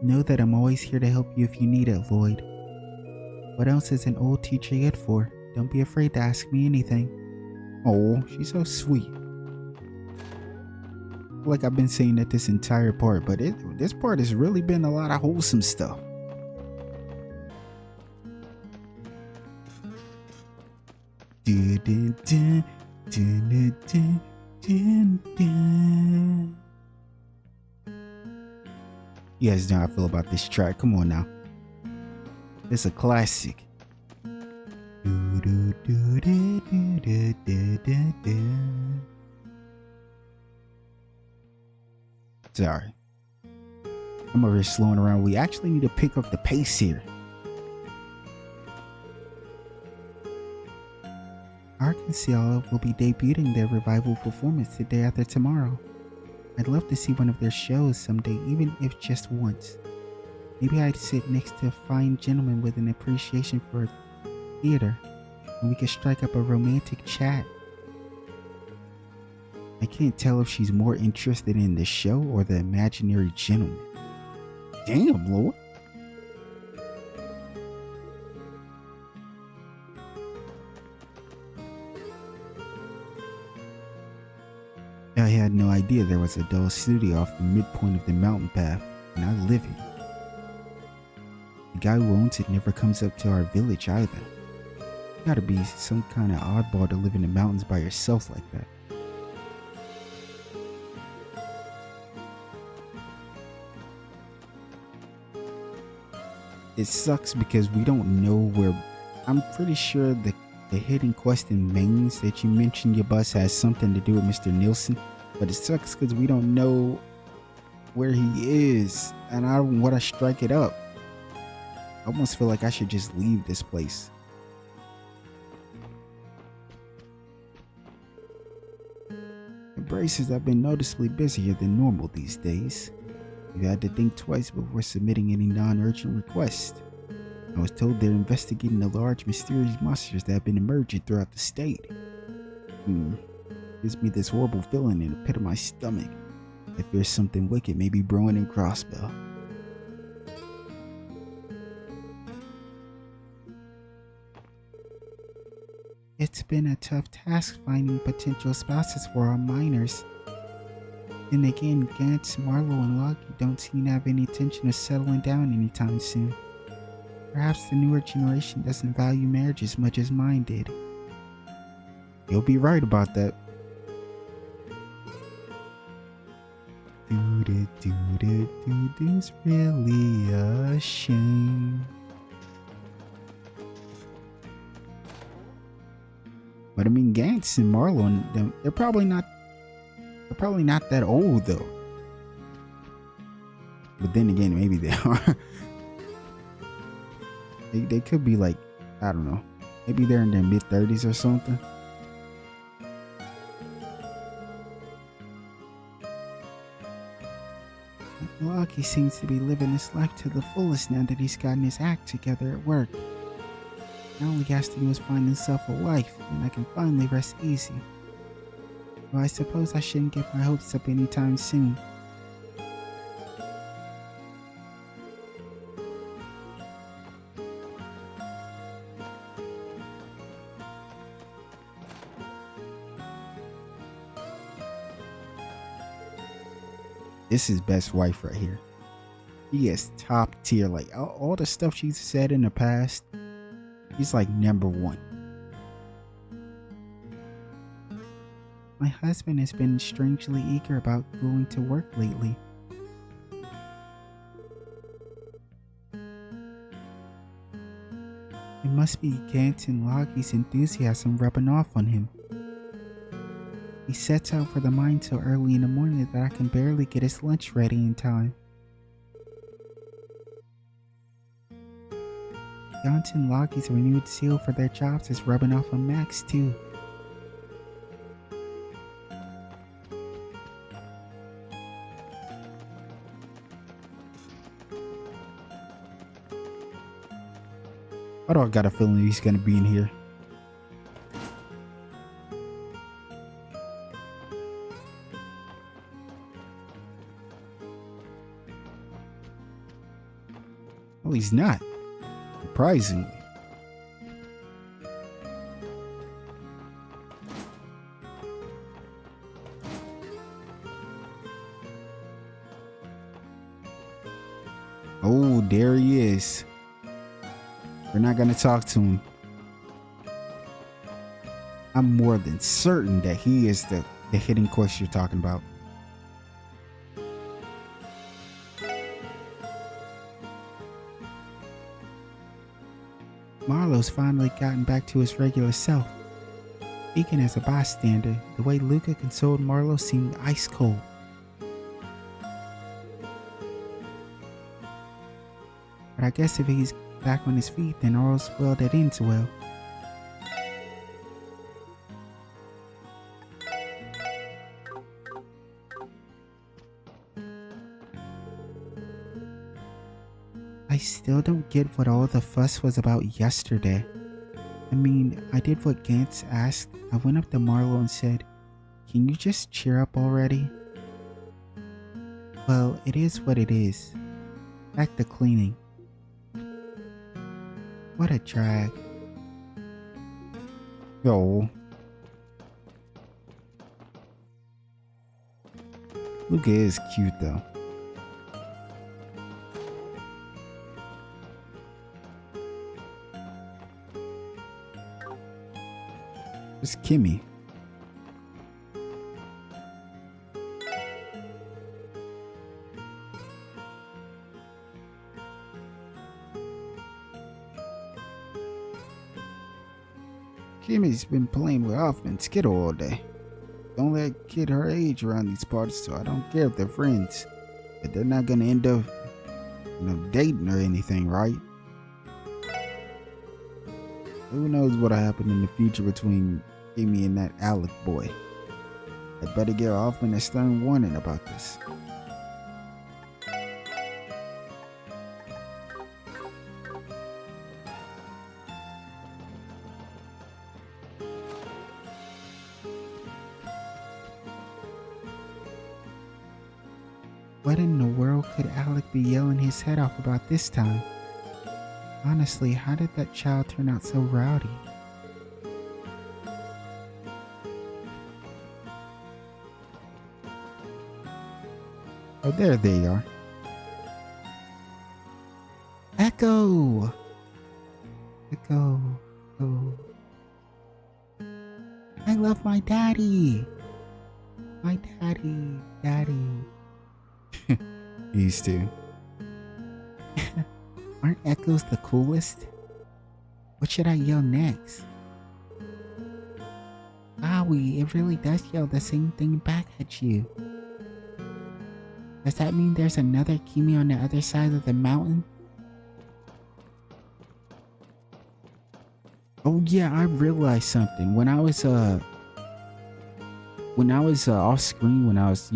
Know that I'm always here to help you if you need it, Lloyd. What else is an old teacher good for? Don't be afraid to ask me anything. Oh, she's so sweet. Like I've been saying that this entire part, but this part has really been a lot of wholesome stuff. You guys know how I feel about this track. Come on now. It's a classic. Sorry. I'm over here slowing around. We actually need to pick up the pace here. ৰ্থLove will be debuting their revival performance the day after tomorrow. I'd love to see one of their shows someday, even if just once. Maybe I'd sit next to a fine gentleman with an appreciation for theater, and we could strike up a romantic chat. I can't tell if she's more interested in the show or the imaginary gentleman. Damn, Lord. I had no idea there was a dull studio off the midpoint of the mountain path, and I live here. The guy who owns it never comes up to our village either. You gotta be some kind of oddball to live in the mountains by yourself like that. It sucks because we don't know where. I'm pretty sure the hidden quest in Mains that you mentioned your bus has something to do with Mr. Nielsen, but it sucks because we don't know where he is, and I don't want to strike it up. I almost feel like I should just leave this place. The braces have been noticeably busier than normal these days. You had to think twice before submitting any non-urgent request. I was told they're investigating the large mysterious monsters that have been emerging throughout the state. Gives me this horrible feeling in the pit of my stomach. I fear something wicked may be brewing in Crossbellan. It's been a tough task finding potential spouses for our minors. Then again, Gantz, Marlowe, and Logie don't seem to have any intention of settling down anytime soon. Perhaps the newer generation doesn't value marriage as much as mine did. You'll be right about that. It's really a shame. But I mean, Gantz and Marlowe and them, they're probably not that old though. But then again, maybe they are. They could be like, I don't know, maybe they're in their mid-30s or something. Logie seems to be living his life to the fullest now that he's gotten his act together at work. Now all he has to do is find himself a wife, and I can finally rest easy. Well, I suppose I shouldn't get my hopes up anytime soon. This is best wife right here. She is top tier. Like all the stuff she's said in the past, she's like number one. My husband has been strangely eager about going to work lately. It must be ď'Logie's enthusiasm rubbing off on him. He sets out for the mine so early in the morning that I can barely get his lunch ready in time. ď'Logie's renewed zeal for their jobs is rubbing off on Max too. Why do I got a feeling he's gonna be in here? Well, he's not. Surprisingly. Oh, there he is. We're not gonna talk to him. I'm more than certain that he is the hidden quest you're talking about. Marlowe's finally gotten back to his regular self. Speaking as a bystander, the way Luca consoled Marlowe seemed ice cold. But I guess if he's back on his feet, then all's well that ends well. I still don't get what all the fuss was about yesterday. I mean, I did what Gantz asked. I went up to Marlowe and said, "Can you just cheer up already?" Well, it is what it is. Back to cleaning. What a drag. Yo. Luca is cute though. It's Kimmy. Kimmy's been playing with Hoffman Skittle all day. Don't let kid her age around these parties, so I don't care if they're friends. But they're not gonna end up, dating or anything, right? Who knows what'll happen in the future between Kimmy and that Alec boy. I better get Hoffman a stern warning about this. What in the world could Alec be yelling his head off about this time? Honestly, how did that child turn out so rowdy? Oh, there they are. Echo! Echo. Oh. I love my daddy! My daddy. Daddy. These two. Aren't echoes the coolest? What should I yell next? Wowie, it really does yell the same thing back at you. Does that mean there's another Kimi on the other side of the mountain? Oh yeah, I realized something. When I was off screen, when I was,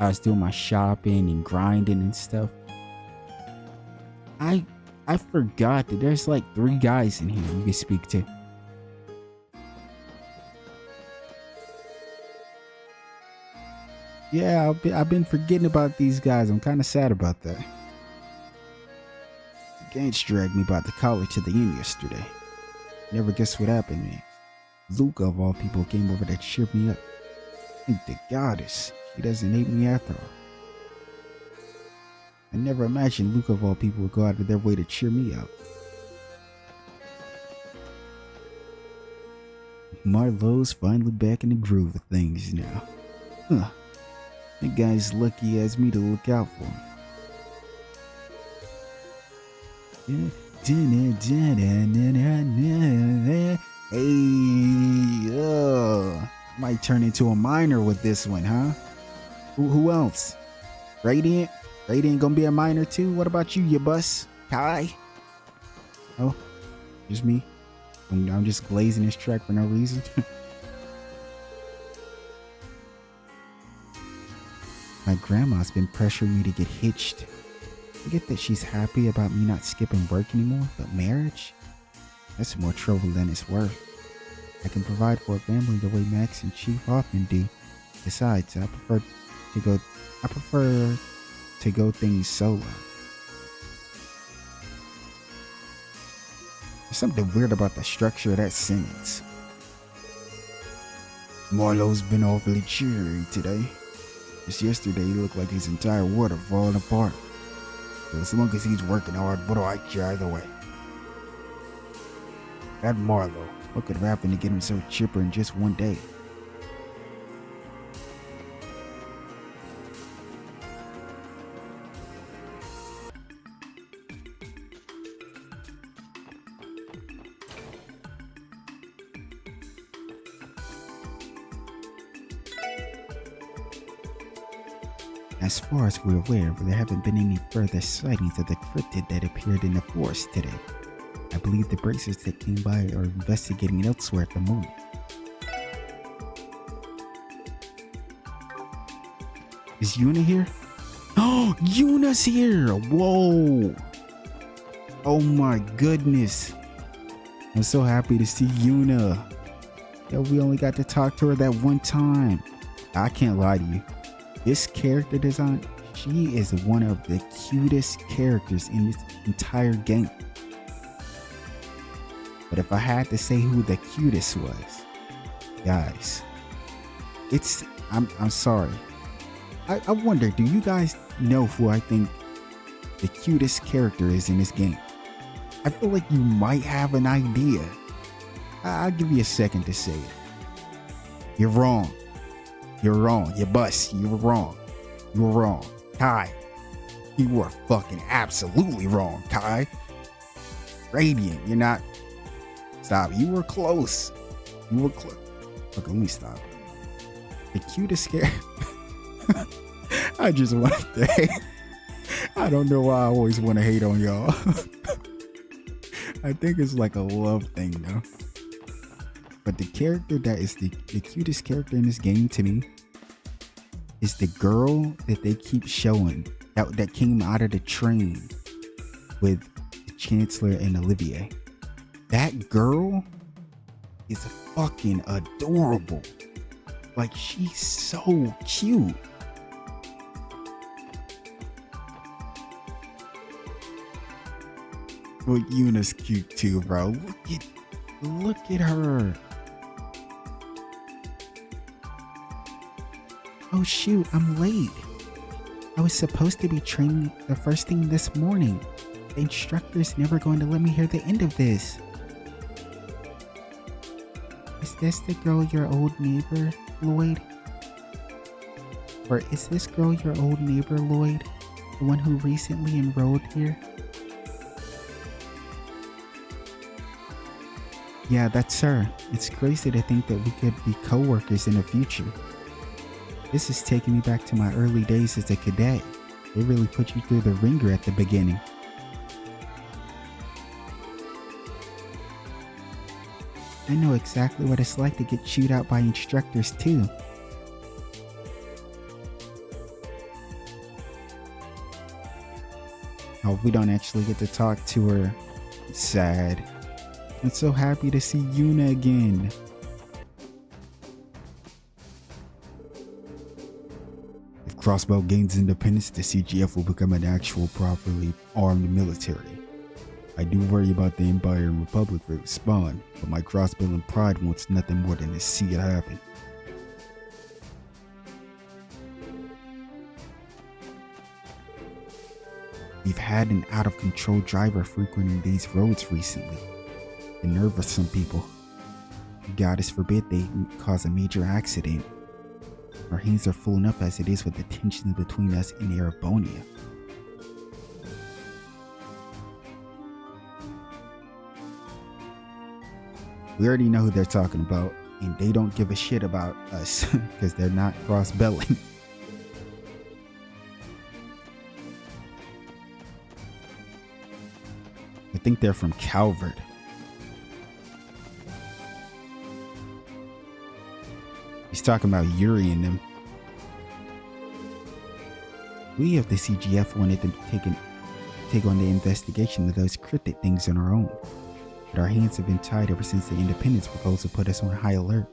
I was doing my shopping and grinding and stuff. I forgot that there's like 3 guys in here you can speak to. Yeah, I've been forgetting about these guys. I'm kind of sad about that. Gantz dragged me by the collar to the inn yesterday. Never guess what happened next. Luca, of all people, came over to cheer me up. Thank the goddess, she doesn't hate me after all. I never imagined Luca, of all people, would go out of their way to cheer me up. Marlowe's finally back in the groove of things now. Huh. That guy's lucky he has me to look out for him. Hey, might turn into a miner with this one, huh? Who else? Radiant? Radiant gonna be a miner too? What about you, you bus? Kai? Oh, just me. I'm just glazing this track for no reason. My grandma's been pressuring me to get hitched. I get that she's happy about me not skipping work anymore, but marriage? That's more trouble than it's worth. I can provide for a family the way Max and Chief often do. Besides, I prefer to go things solo. There's something weird about the structure of that sentence. Marlowe's been awfully cheery today. Just yesterday, he looked like his entire world had fallen apart. So as long as he's working hard, what do I care either way? That Marlowe, what could have happened to get him so chipper in just one day? As far as we're aware, there haven't been any further sightings of the cryptid that appeared in the forest today. I believe the bracers that came by are investigating it elsewhere at the moment. Is Juna here? Oh, Juna's here! Whoa! Oh my goodness. I'm so happy to see Juna. Yo, we only got to talk to her that one time. I can't lie to you. This character design, she is one of the cutest characters in this entire game. But if I had to say who the cutest was, guys, I'm sorry. I wonder, do you guys know who I think the cutest character is in this game? I feel like you might have an idea. I'll give you a second to say it. You're wrong. You're wrong. You bust. You were wrong. You were wrong. Kai. You were fucking absolutely wrong, Kai. Radiant. You're not. Stop. You were close. You were close. Okay, let me stop. The cutest character. I just want to hate. I don't know why I always want to hate on y'all. I think it's like a love thing though. But the character that is the cutest character in this game to me is the girl that they keep showing that came out of the train with the Chancellor and Olivier. That girl is fucking adorable. Like, she's so cute. Well, Yuna's cute too, bro. Look at her. Oh shoot, I'm late. I was supposed to be training the first thing this morning. The instructor's never going to let me hear the end of this. Is this the girl your old neighbor, Lloyd? Or is this girl your old neighbor, Lloyd? The one who recently enrolled here? Yeah, that's her. It's crazy to think that we could be co-workers in the future. This is taking me back to my early days as a cadet. They really put you through the ringer at the beginning. I know exactly what it's like to get chewed out by instructors too. Oh, we don't actually get to talk to her. It's sad. I'm so happy to see Juna again. If Crossbow gains independence, the CGF will become an actual properly armed military. I do worry about the Empire and Republic for its spawn, but my Crossbellan pride wants nothing more than to see it happen. We've had an out-of-control driver frequenting these roads recently. The nerve of some people. Goddess forbid they cause a major accident. Our hands are full enough as it is with the tensions between us and Erebonia. We already know who they're talking about, and they don't give a shit about us because they're not Crossbellan. I think they're from Calvert. He's talking about Yuri and them. We of the CGF wanted them to take on the investigation of those cryptid things on our own. But our hands have been tied ever since the Independence proposal put us on high alert.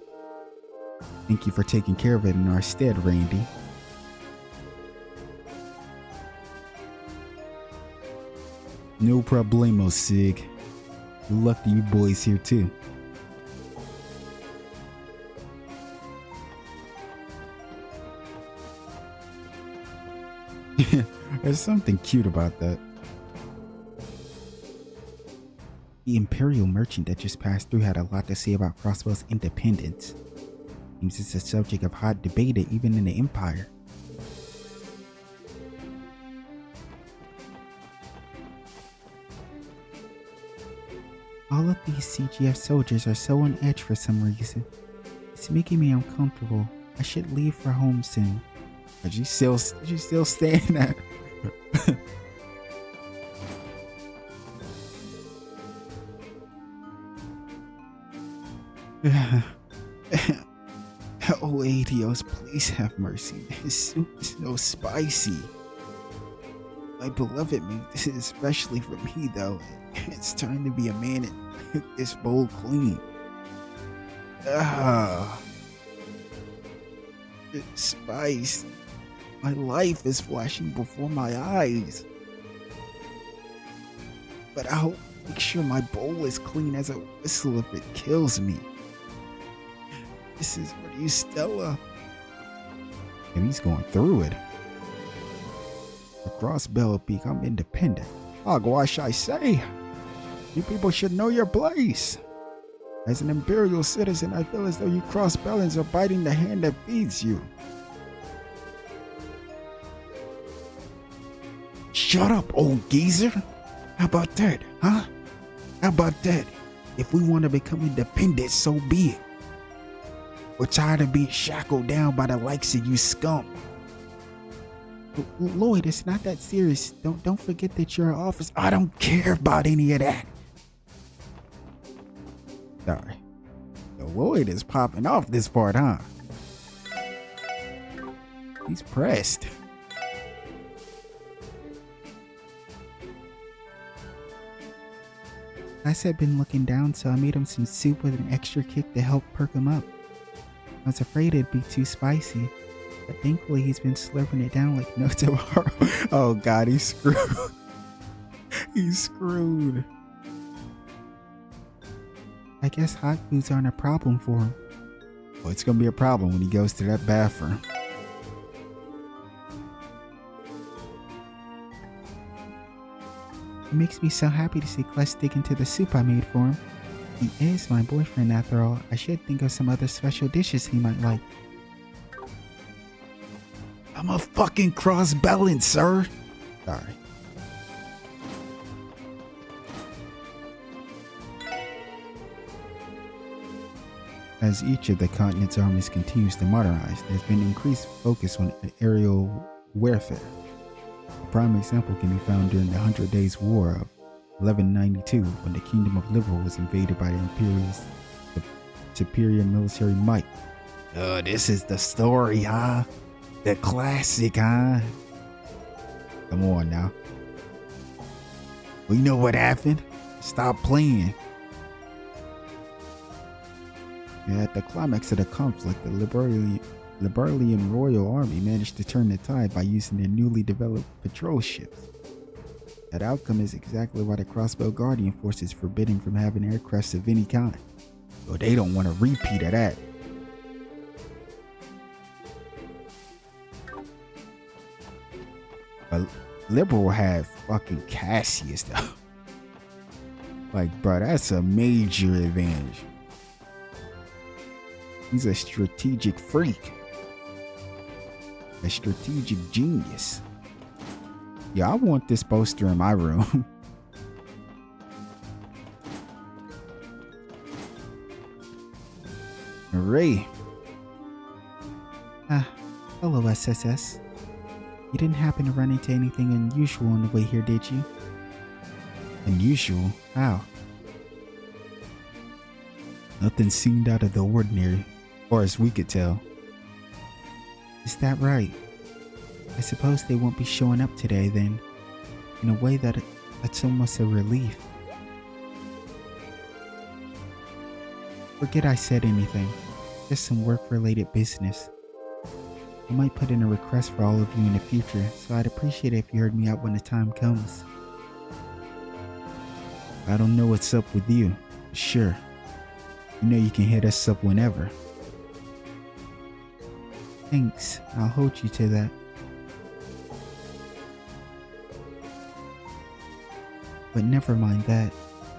Thank you for taking care of it in our stead, Randy. No problemo, Sig. Good luck to you boys here too. There's something cute about that. The Imperial merchant that just passed through had a lot to say about Crossbell's independence. Seems it's a subject of hot debate even in the Empire. All of these CGF soldiers are so on edge for some reason. It's making me uncomfortable. I should leave for home soon. Are you still staying there? Oh, Adios, please have mercy. This soup is so spicy. My beloved made this especially for me, though. It's time to be a man and cook this bowl clean. It's spice. My life is flashing before my eyes. But I'll make sure my bowl is clean as a whistle if it kills me. This is for you, Stella. And he's going through it. Across Bell Peak, I'm independent. Hogwash, I say. You people should know your place. As an Imperial citizen, I feel as though you Crossbellans are biting the hand that feeds you. Shut up, old geezer. How about that, huh? How about that? If we want to become independent, so be it. We're tired of being shackled down by the likes of you scum. Lloyd, it's not that serious. Don't forget that you're an officer. I don't care about any of that. Sorry. Lloyd is popping off this part, huh? He's pressed. I had been looking down, so I made him some soup with an extra kick to help perk him up. I was afraid it'd be too spicy, but thankfully he's been slurping it down like no tomorrow. Oh God, he's screwed. He's screwed. I guess hot foods aren't a problem for him. Well, it's gonna be a problem when he goes to that bathroom. It makes me so happy to see Kless dig into the soup I made for him. He is my boyfriend after all. I should think of some other special dishes he might like. I'm a fucking Crossbellan, sir. Sorry. As each of the continent's armies continues to modernize, there's been increased focus on aerial warfare. A prime example can be found during the 100 Days War of 1192, when the Kingdom of Liberal was invaded by the Imperial's superior military might. Oh, this is the story, huh? The classic, huh? Come on now. We know what happened. Stop playing. At the climax of the conflict, the Liberalian Royal Army managed to turn the tide by using their newly developed patrol ships. That outcome is exactly why the Crossbell Guardian Force is forbidden from having aircrafts of any kind. So they don't want a repeat of that. But Liberal had fucking Cassius though. Like, bro, that's a major advantage. He's a strategic freak. A strategic genius. Yeah, I want this poster in my room. Hooray. Hello, SSS. You didn't happen to run into anything unusual on the way here, did you? Unusual? How? Nothing seemed out of the ordinary, far as we could tell. Is that right? I suppose they won't be showing up today then. In a way that's almost a relief. Forget I said anything. Just some work-related business. I might put in a request for all of you in the future, so I'd appreciate it if you heard me out when the time comes. I don't know what's up with you. Sure. You know you can hit us up whenever. Thanks. I'll hold you to that. But never mind that.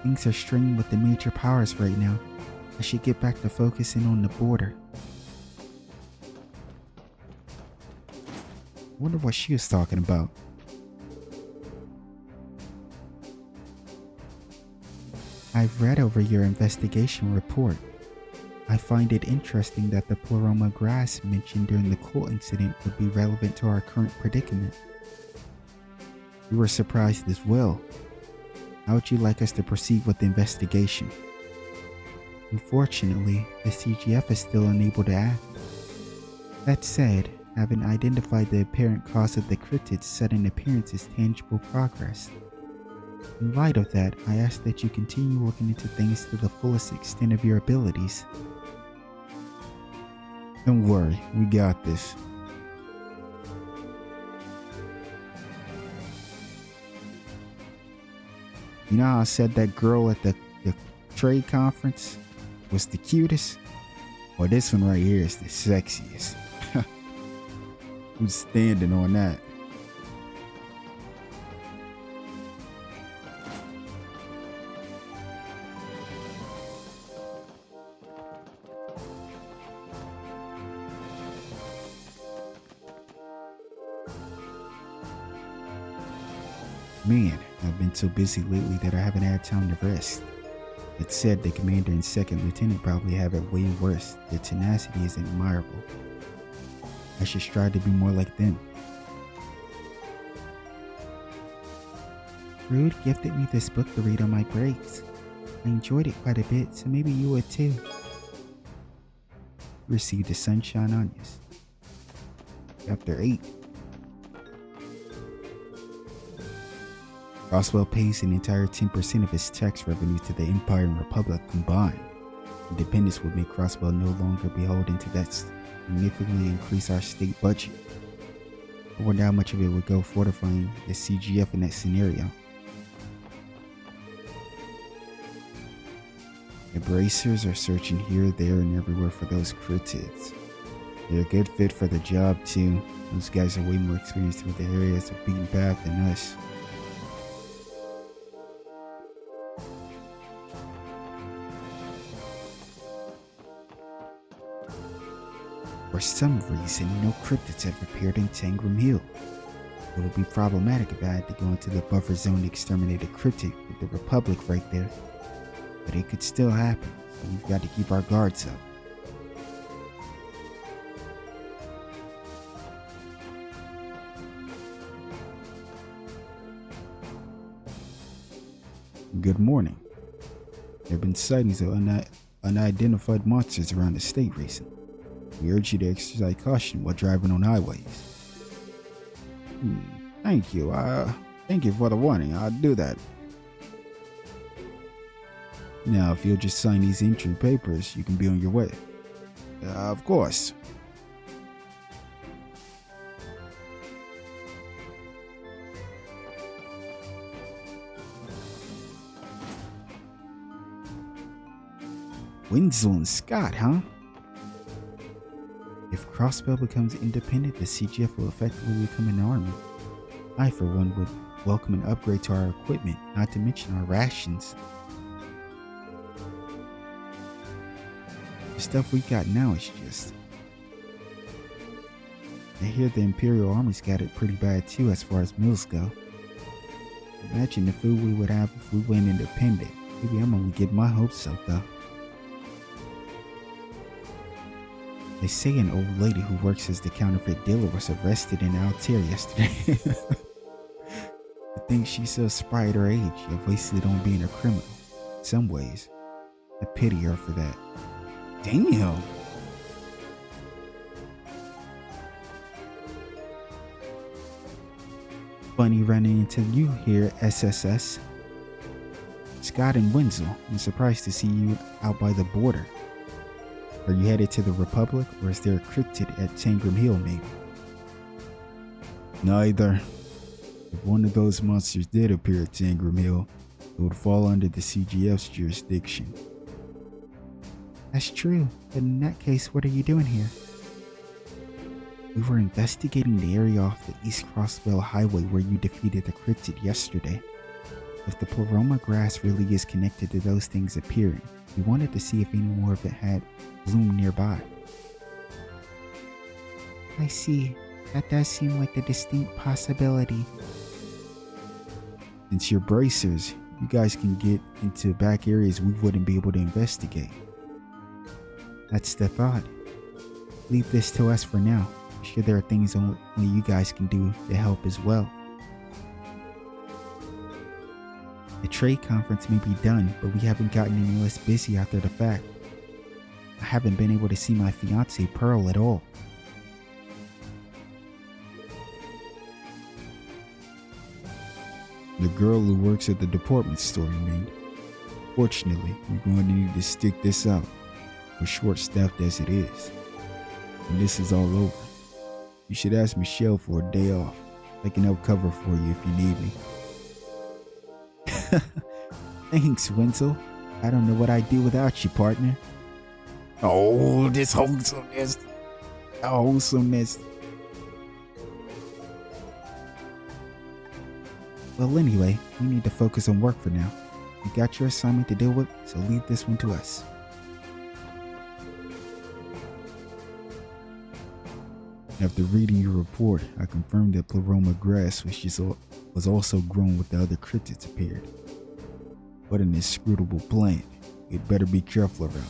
Things are strained with the major powers right now. I should get back to focusing on the border. Wonder what she was talking about. I've read over your investigation report. I find it interesting that the Pleroma grass mentioned during the cult incident would be relevant to our current predicament. We were surprised as well. How would you like us to proceed with the investigation? Unfortunately, the CGF is still unable to act. That said, having identified the apparent cause of the cryptid's sudden appearance is tangible progress. In light of that, I ask that you continue looking into things to the fullest extent of your abilities. Don't worry, we got this. You know how I said that girl at the trade conference was the cutest? Well, this one right here is the sexiest. I'm standing on that. Man, I've been so busy lately that I haven't had time to rest. It said the commander and second lieutenant probably have it way worse. Their tenacity is admirable. I should strive to be more like them. Rude gifted me this book to read on my breaks. I enjoyed it quite a bit, so maybe you would too. Received the Sunshine Onions. Chapter 8. Crossbellan pays an entire 10% of its tax revenue to the Empire and Republic combined. Independence would make Crossbellan no longer beholden to that significantly increase our state budget. I wonder how much of it would go fortifying the CGF in that scenario. The bracers are searching here, there, and everywhere for those cryptids. They're a good fit for the job too. Those guys are way more experienced with the areas of beaten path than us. For some reason, no cryptids have appeared in Tangram Hill. It would be problematic if I had to go into the buffer zone to exterminate a cryptid with the Republic right there. But it could still happen, so we've got to keep our guards up. Good morning. There have been sightings of unidentified monsters around the state recently. We urge you to exercise caution while driving on highways. Thank you. Thank you for the warning. I'll do that. Now, if you'll just sign these entry papers, you can be on your way. Of course. Winslow Scott, huh? If Crossbellan becomes independent, the CGF will effectively become an army. I, for one, would welcome an upgrade to our equipment, not to mention our rations. The stuff we got now is just... I hear the Imperial Army's got it pretty bad too as far as meals go. Imagine the food we would have if we went independent. Maybe I'm only getting my hopes up though. They say an old lady who works as the counterfeit dealer was arrested in Altair yesterday. I think she's so spry at her age, yet wasted on being a criminal. In some ways, I pity her for that. Damn! Funny running into you here, SSS. Scott and Wenzel, I'm surprised to see you out by the border. Are you headed to the Republic, or is there a cryptid at Tangram Hill, maybe? Neither. If one of those monsters did appear at Tangram Hill, it would fall under the CGF's jurisdiction. That's true, but in that case, what are you doing here? We were investigating the area off the East Crossbellan Highway where you defeated the cryptid yesterday. If the Pleroma grass really is connected to those things appearing, we wanted to see if any more of it had bloomed nearby. I see. That does seem like a distinct possibility. Since you're bracers, you guys can get into back areas we wouldn't be able to investigate. That's the thought. Leave this to us for now. I'm sure there are things only you guys can do to help as well. The trade conference may be done, but we haven't gotten any less busy after the fact. I haven't been able to see my fiancée Pearl at all. The girl who works at the department store, you mean? Fortunately, we're going to need to stick this out. We're short-staffed as it is. When this is all over, you should ask Michelle for a day off. I can help cover for you if you need me. Thanks, Wenzel. I don't know what I'd do without you, partner. Oh, this wholesomeness. Wholesomeness. Well, anyway, we need to focus on work for now. You got your assignment to deal with, so leave this one to us. After reading your report, I confirmed that Pleroma grass was also grown with the other cryptids appeared. What an inscrutable plant. You'd better be careful around.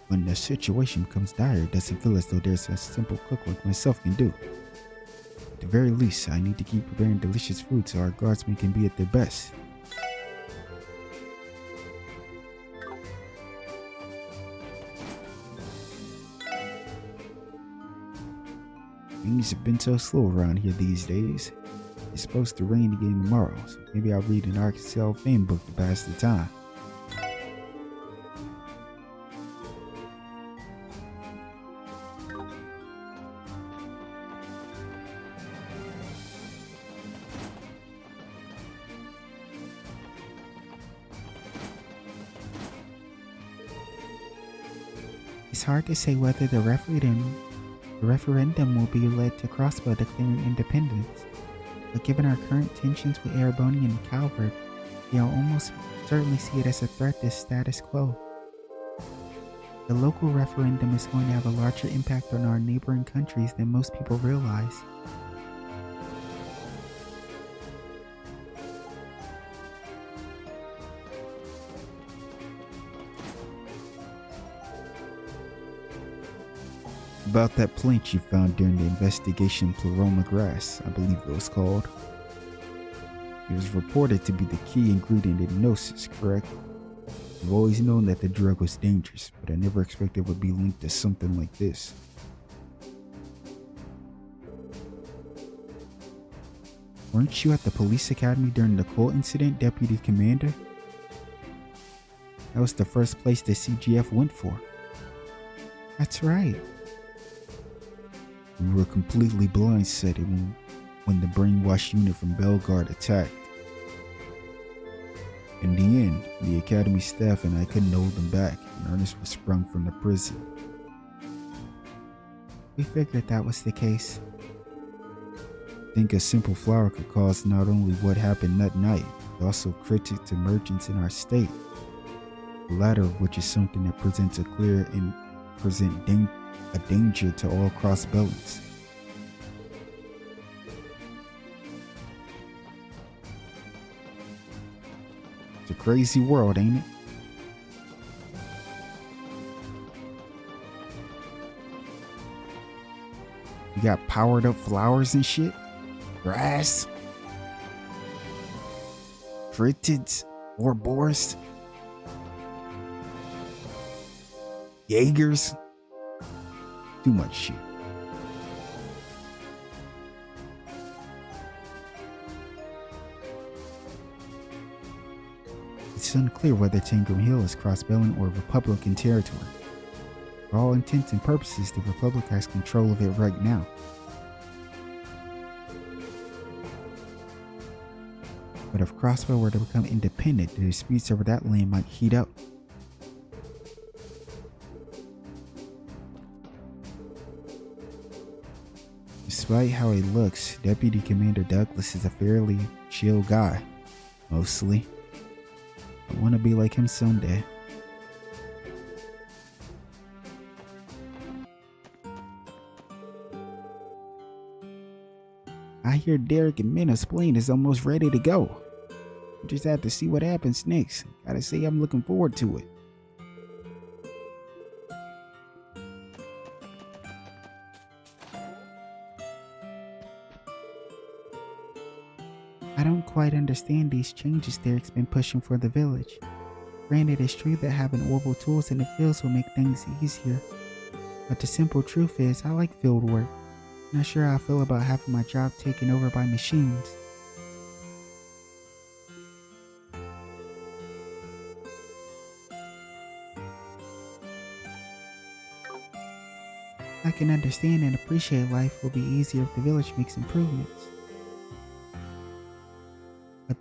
When the situation becomes dire, it doesn't feel as though there's a simple cook like myself can do. At the very least, I need to keep preparing delicious food so our guardsmen can be at their best. Things have been so slow around here these days. It's supposed to rain again tomorrow, so maybe I'll read an Arkansas fan book to pass the time. It's hard to say whether the referendum will be led to Crossbellan declaring independence, but given our current tensions with Ereboni and Calvert, they'll almost certainly see it as a threat to status quo. The local referendum is going to have a larger impact on our neighboring countries than most people realize. About that plant you found during the investigation, Pleroma grass, I believe it was called. It was reported to be the key ingredient in Gnosis, correct? I've always known that the drug was dangerous, but I never expected it would be linked to something like this. Weren't you at the police academy during the Cole incident, Deputy Commander? That was the first place the CGF went for. That's right. We were completely blindsided when the brainwash unit from Belgard attacked. In the end, the academy staff and I couldn't hold them back, and Ernest was sprung from the prison. We figured that was the case. I think a simple flower could cause not only what happened that night, It also critiques merchants in our state, the latter of which is something that presents a clear and a danger to all Crossbellans. It's a crazy world, ain't it? You got powered up flowers and shit, grass, cryptids, Ouroboros, Jaegers. Too much shit. It's unclear whether Tangram Hill is Crossbellan or Republican territory. For all intents and purposes, the Republic has control of it right now. But if Crossbell were to become independent, the disputes over that land might heat up. Despite how he looks, Deputy Commander Douglas is a fairly chill guy, mostly. I want to be like him someday. I hear Derek and Minna's plane is almost ready to go. We just have to see what happens next. Gotta say I'm looking forward to it. I don't quite understand these changes Derek's been pushing for the village. Granted, it's true that having orbital tools in the fields will make things easier. But the simple truth is, I like field work. Not sure how I feel about having my job taken over by machines. I can understand and appreciate life will be easier if the village makes improvements. But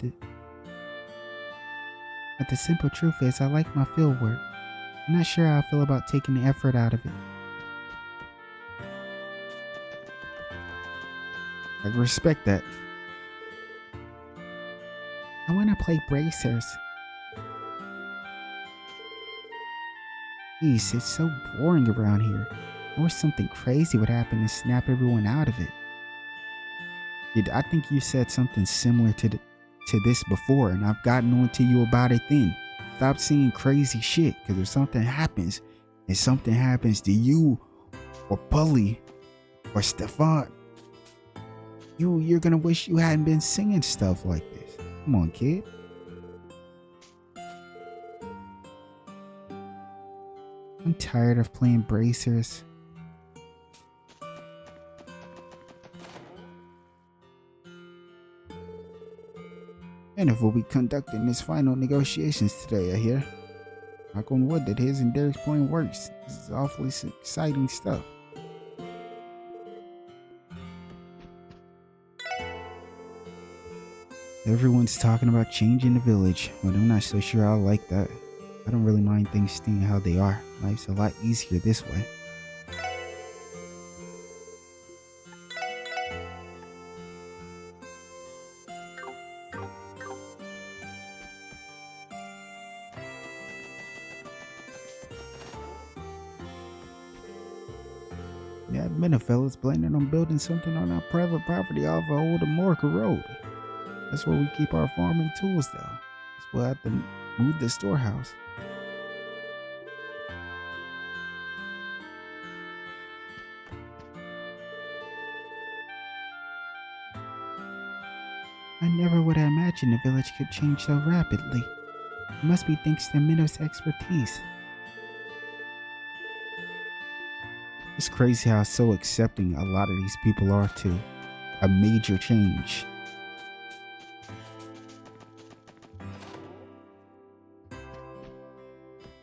the simple truth is, I like my field work. I'm not sure how I feel about taking the effort out of it. I respect that. I want to play bracers. Jeez, it's so boring around here. I wish something crazy would happen and snap everyone out of it. I think you said something similar to this before, and I've gotten on to you about it then. Stop seeing crazy shit, because if something happens, and something happens to you, or Pully, or Stefan, you're gonna wish you hadn't been singing stuff like this. Come on, kid. I'm tired of playing bracers. And if we'll be conducting his final negotiations today, I hear. Knock on wood that his and Derek's plan works. This is awfully exciting stuff. Everyone's talking about changing the village, but I'm not so sure I like that. I don't really mind things staying how they are. Life's a lot easier this way. Yeah, many fellas planning on building something on our private property off of Old Amorca Road. That's where we keep our farming tools, though. That's where I have to move the storehouse. I never would have imagined the village could change so rapidly. It must be thanks to Minnow's expertise. It's crazy how so accepting a lot of these people are to a major change.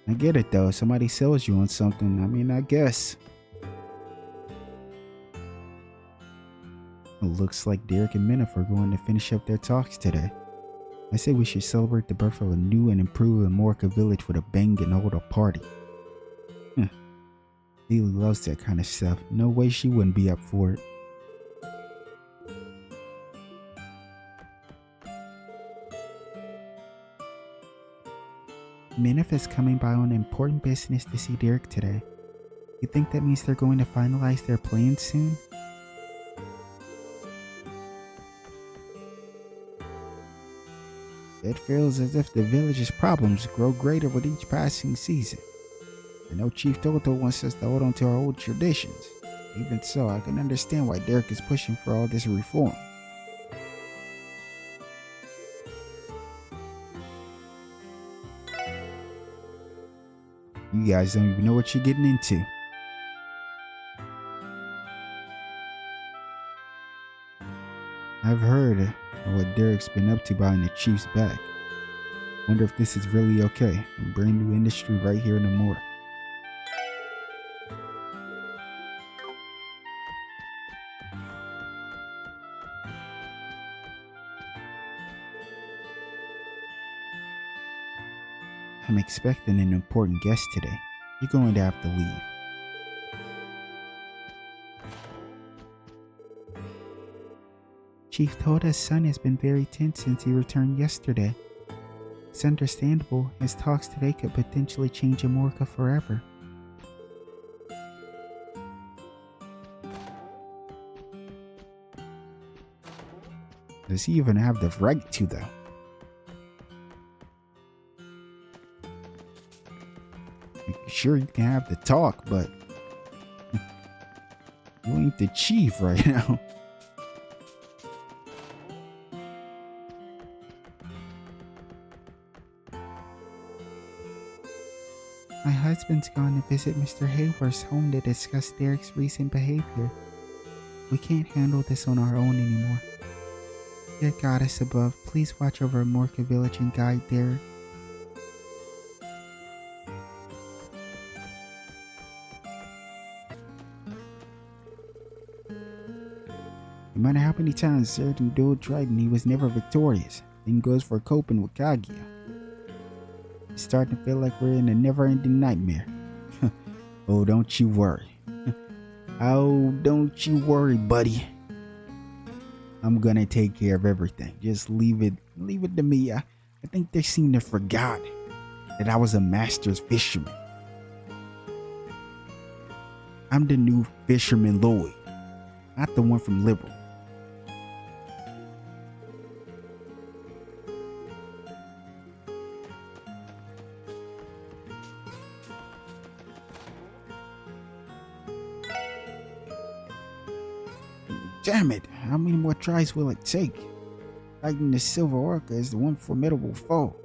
I get it though, somebody sells you on something, I mean, I guess. It looks like Derek and Minna are going to finish up their talks today. I say we should celebrate the birth of a new and improved Amorca village with a bang and hold a party. Lily loves that kind of stuff. No way she wouldn't be up for it. manifest coming by on important business to see Derek today. You think that means they're going to finalize their plans soon? It feels as if the village's problems grow greater with each passing season. I know Chief Toto wants us to hold on to our old traditions. Even so, I can understand why Derek is pushing for all this reform. You guys don't even know what you're getting into. I've heard of what Derek's been up to behind the chief's back. Wonder if this is really okay. A brand new industry right here in the moor. I'm expecting an important guest today. You're going to have to leave. Chief Toda's son has been very tense since he returned yesterday. It's understandable, as talks today could potentially change Amorca forever. Does he even have the right to, though? Sure, you can have the talk, but you ain't the chief right now. My husband's gone to visit Mr. Hayworth's home to discuss Derek's recent behavior. We can't handle this on our own anymore. Dear Goddess above, please watch over Amorca Village and guide Derek. No matter how many times certain dude tried and he was never victorious, same goes for coping with Kaguya. It's starting to feel like we're in a never-ending nightmare. Oh, don't you worry. Oh, don't you worry, buddy. I'm gonna take care of everything. Just leave it to me. I think they seem to forgot that I was a master's fisherman. I'm the new fisherman Lloyd, not the one from Liberal. Damn it, how many more tries will it take? Fighting the Silver Orca is the one formidable foe.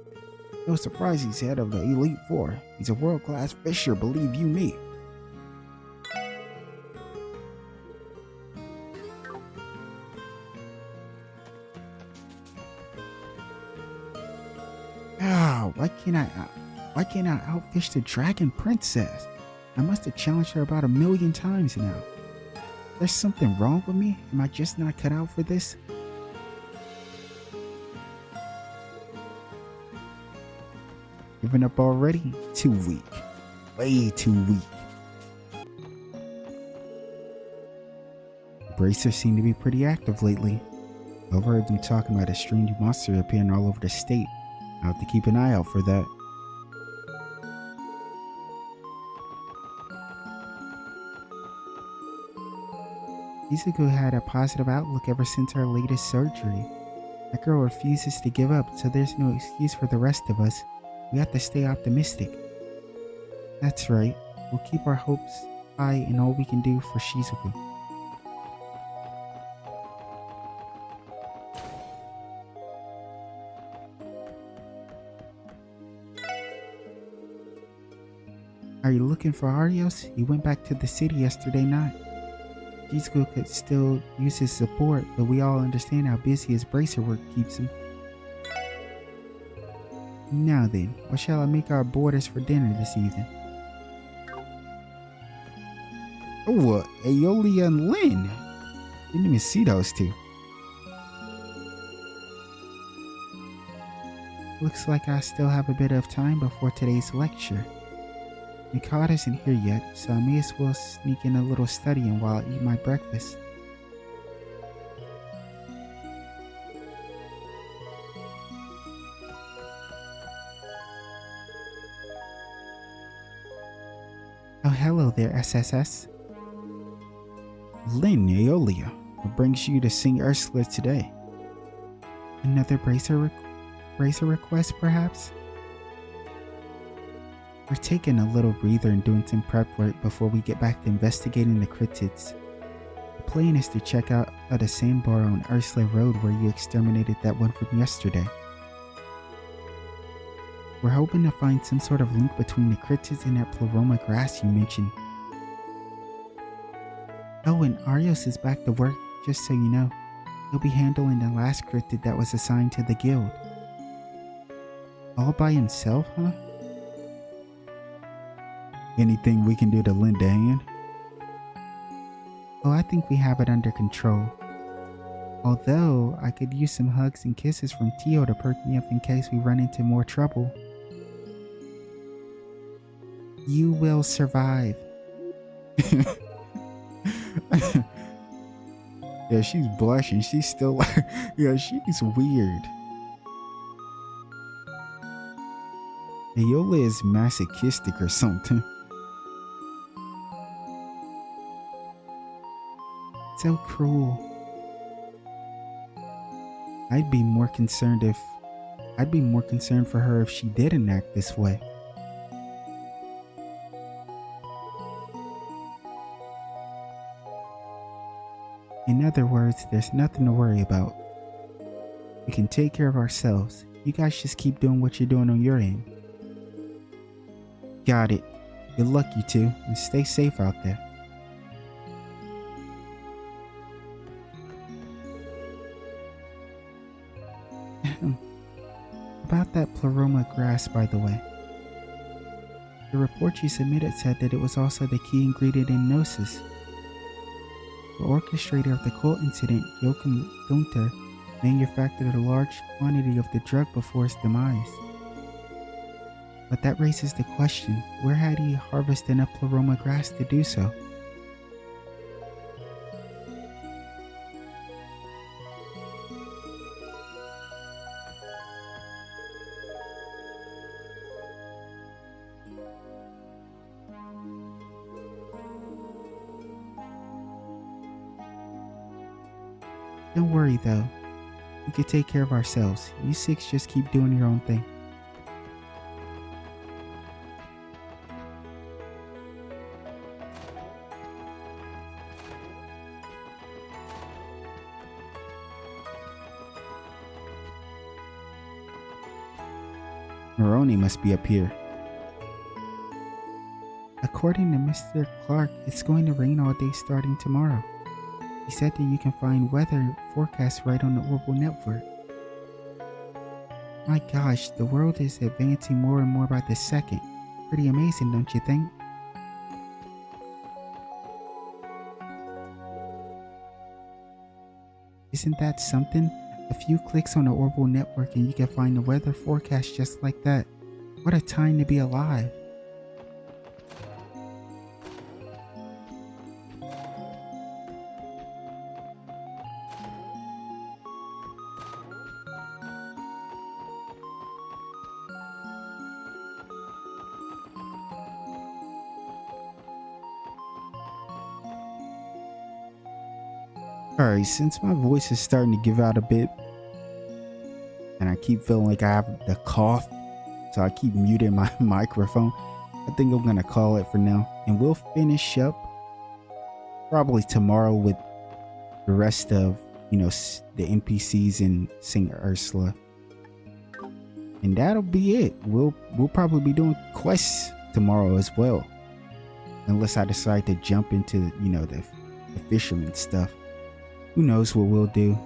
No surprise he's head of the Elite Four. He's a world-class fisher, believe you me. Why can't I outfish the Dragon Princess? I must have challenged her about 1,000,000 times now. There's something wrong with me? Am I just not cut out for this? Giving up already? Too weak. Way too weak. The bracers seem to be pretty active lately. I've heard them talking about a strange monster appearing all over the state. I'll have to keep an eye out for that. Izuku had a positive outlook ever since our latest surgery. That girl refuses to give up, so there's no excuse for the rest of us. We have to stay optimistic. That's right. We'll keep our hopes high in all we can do for Shizuku. Are you looking for Arios? He went back to the city yesterday night. Shizuku could still use his support, but we all understand how busy his bracer work keeps him. Now then, what shall I make our boarders for dinner this evening? Oh, Aeolia and Lynn. Didn't even see those two. Looks like I still have a bit of time before today's lecture. Mikado isn't here yet, so I may as well sneak in a little studying while I eat my breakfast. hello there, SSS. Lynn, Aeolia, what brings you to sing Ursula today? Another bracer request, perhaps? We're taking a little breather and doing some prep work before we get back to investigating the cryptids. The plan is to check out the sandbar on Ursula Road where you exterminated that one from yesterday. We're hoping to find some sort of link between the cryptids and that pleroma grass you mentioned. Oh, and Arios is back to work, just so you know. He'll be handling the last cryptid that was assigned to the guild. All by himself, huh? Anything we can do to lend a hand? Oh, I think we have it under control. Although, I could use some hugs and kisses from Tio to perk me up in case we run into more trouble. You will survive. Yeah, she's blushing. She's still like, yeah, she's weird. Aeolia is masochistic or something. So cruel. I'd be more concerned for her if she didn't act this way. In other words, there's nothing to worry about. We can take care of ourselves. You guys just keep doing what you're doing on your end. Got it. Good luck, you two, and stay safe out there. About that pleroma grass, by the way. The report you submitted said that it was also the key ingredient in Gnosis. The orchestrator of the cult incident, Joachim Gunther, manufactured a large quantity of the drug before its demise. But that raises the question, where had he harvested enough pleroma grass to do so? Don't worry though, we can take care of ourselves. You six just keep doing your own thing. Moroni must be up here. According to Mr. Clark, it's going to rain all day starting tomorrow. He said that you can find weather forecasts right on the Orbital Network. My gosh, the world is advancing more and more by the second. Pretty amazing, don't you think? Isn't that something? A few clicks on the Orbital Network and you can find the weather forecast just like that. What a time to be alive. Alright, since my voice is starting to give out a bit, and I keep feeling like I have the cough, so I keep muting my microphone, I think I'm gonna call it for now. And we'll finish up probably tomorrow with the rest of, the NPCs in St. Ursula. And that'll be it. We'll probably be doing quests tomorrow as well. Unless I decide to jump into, the fisherman stuff. Who knows what we'll do.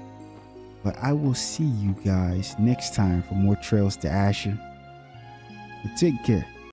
But I will see you guys next time for more Trails to Azure. But take care.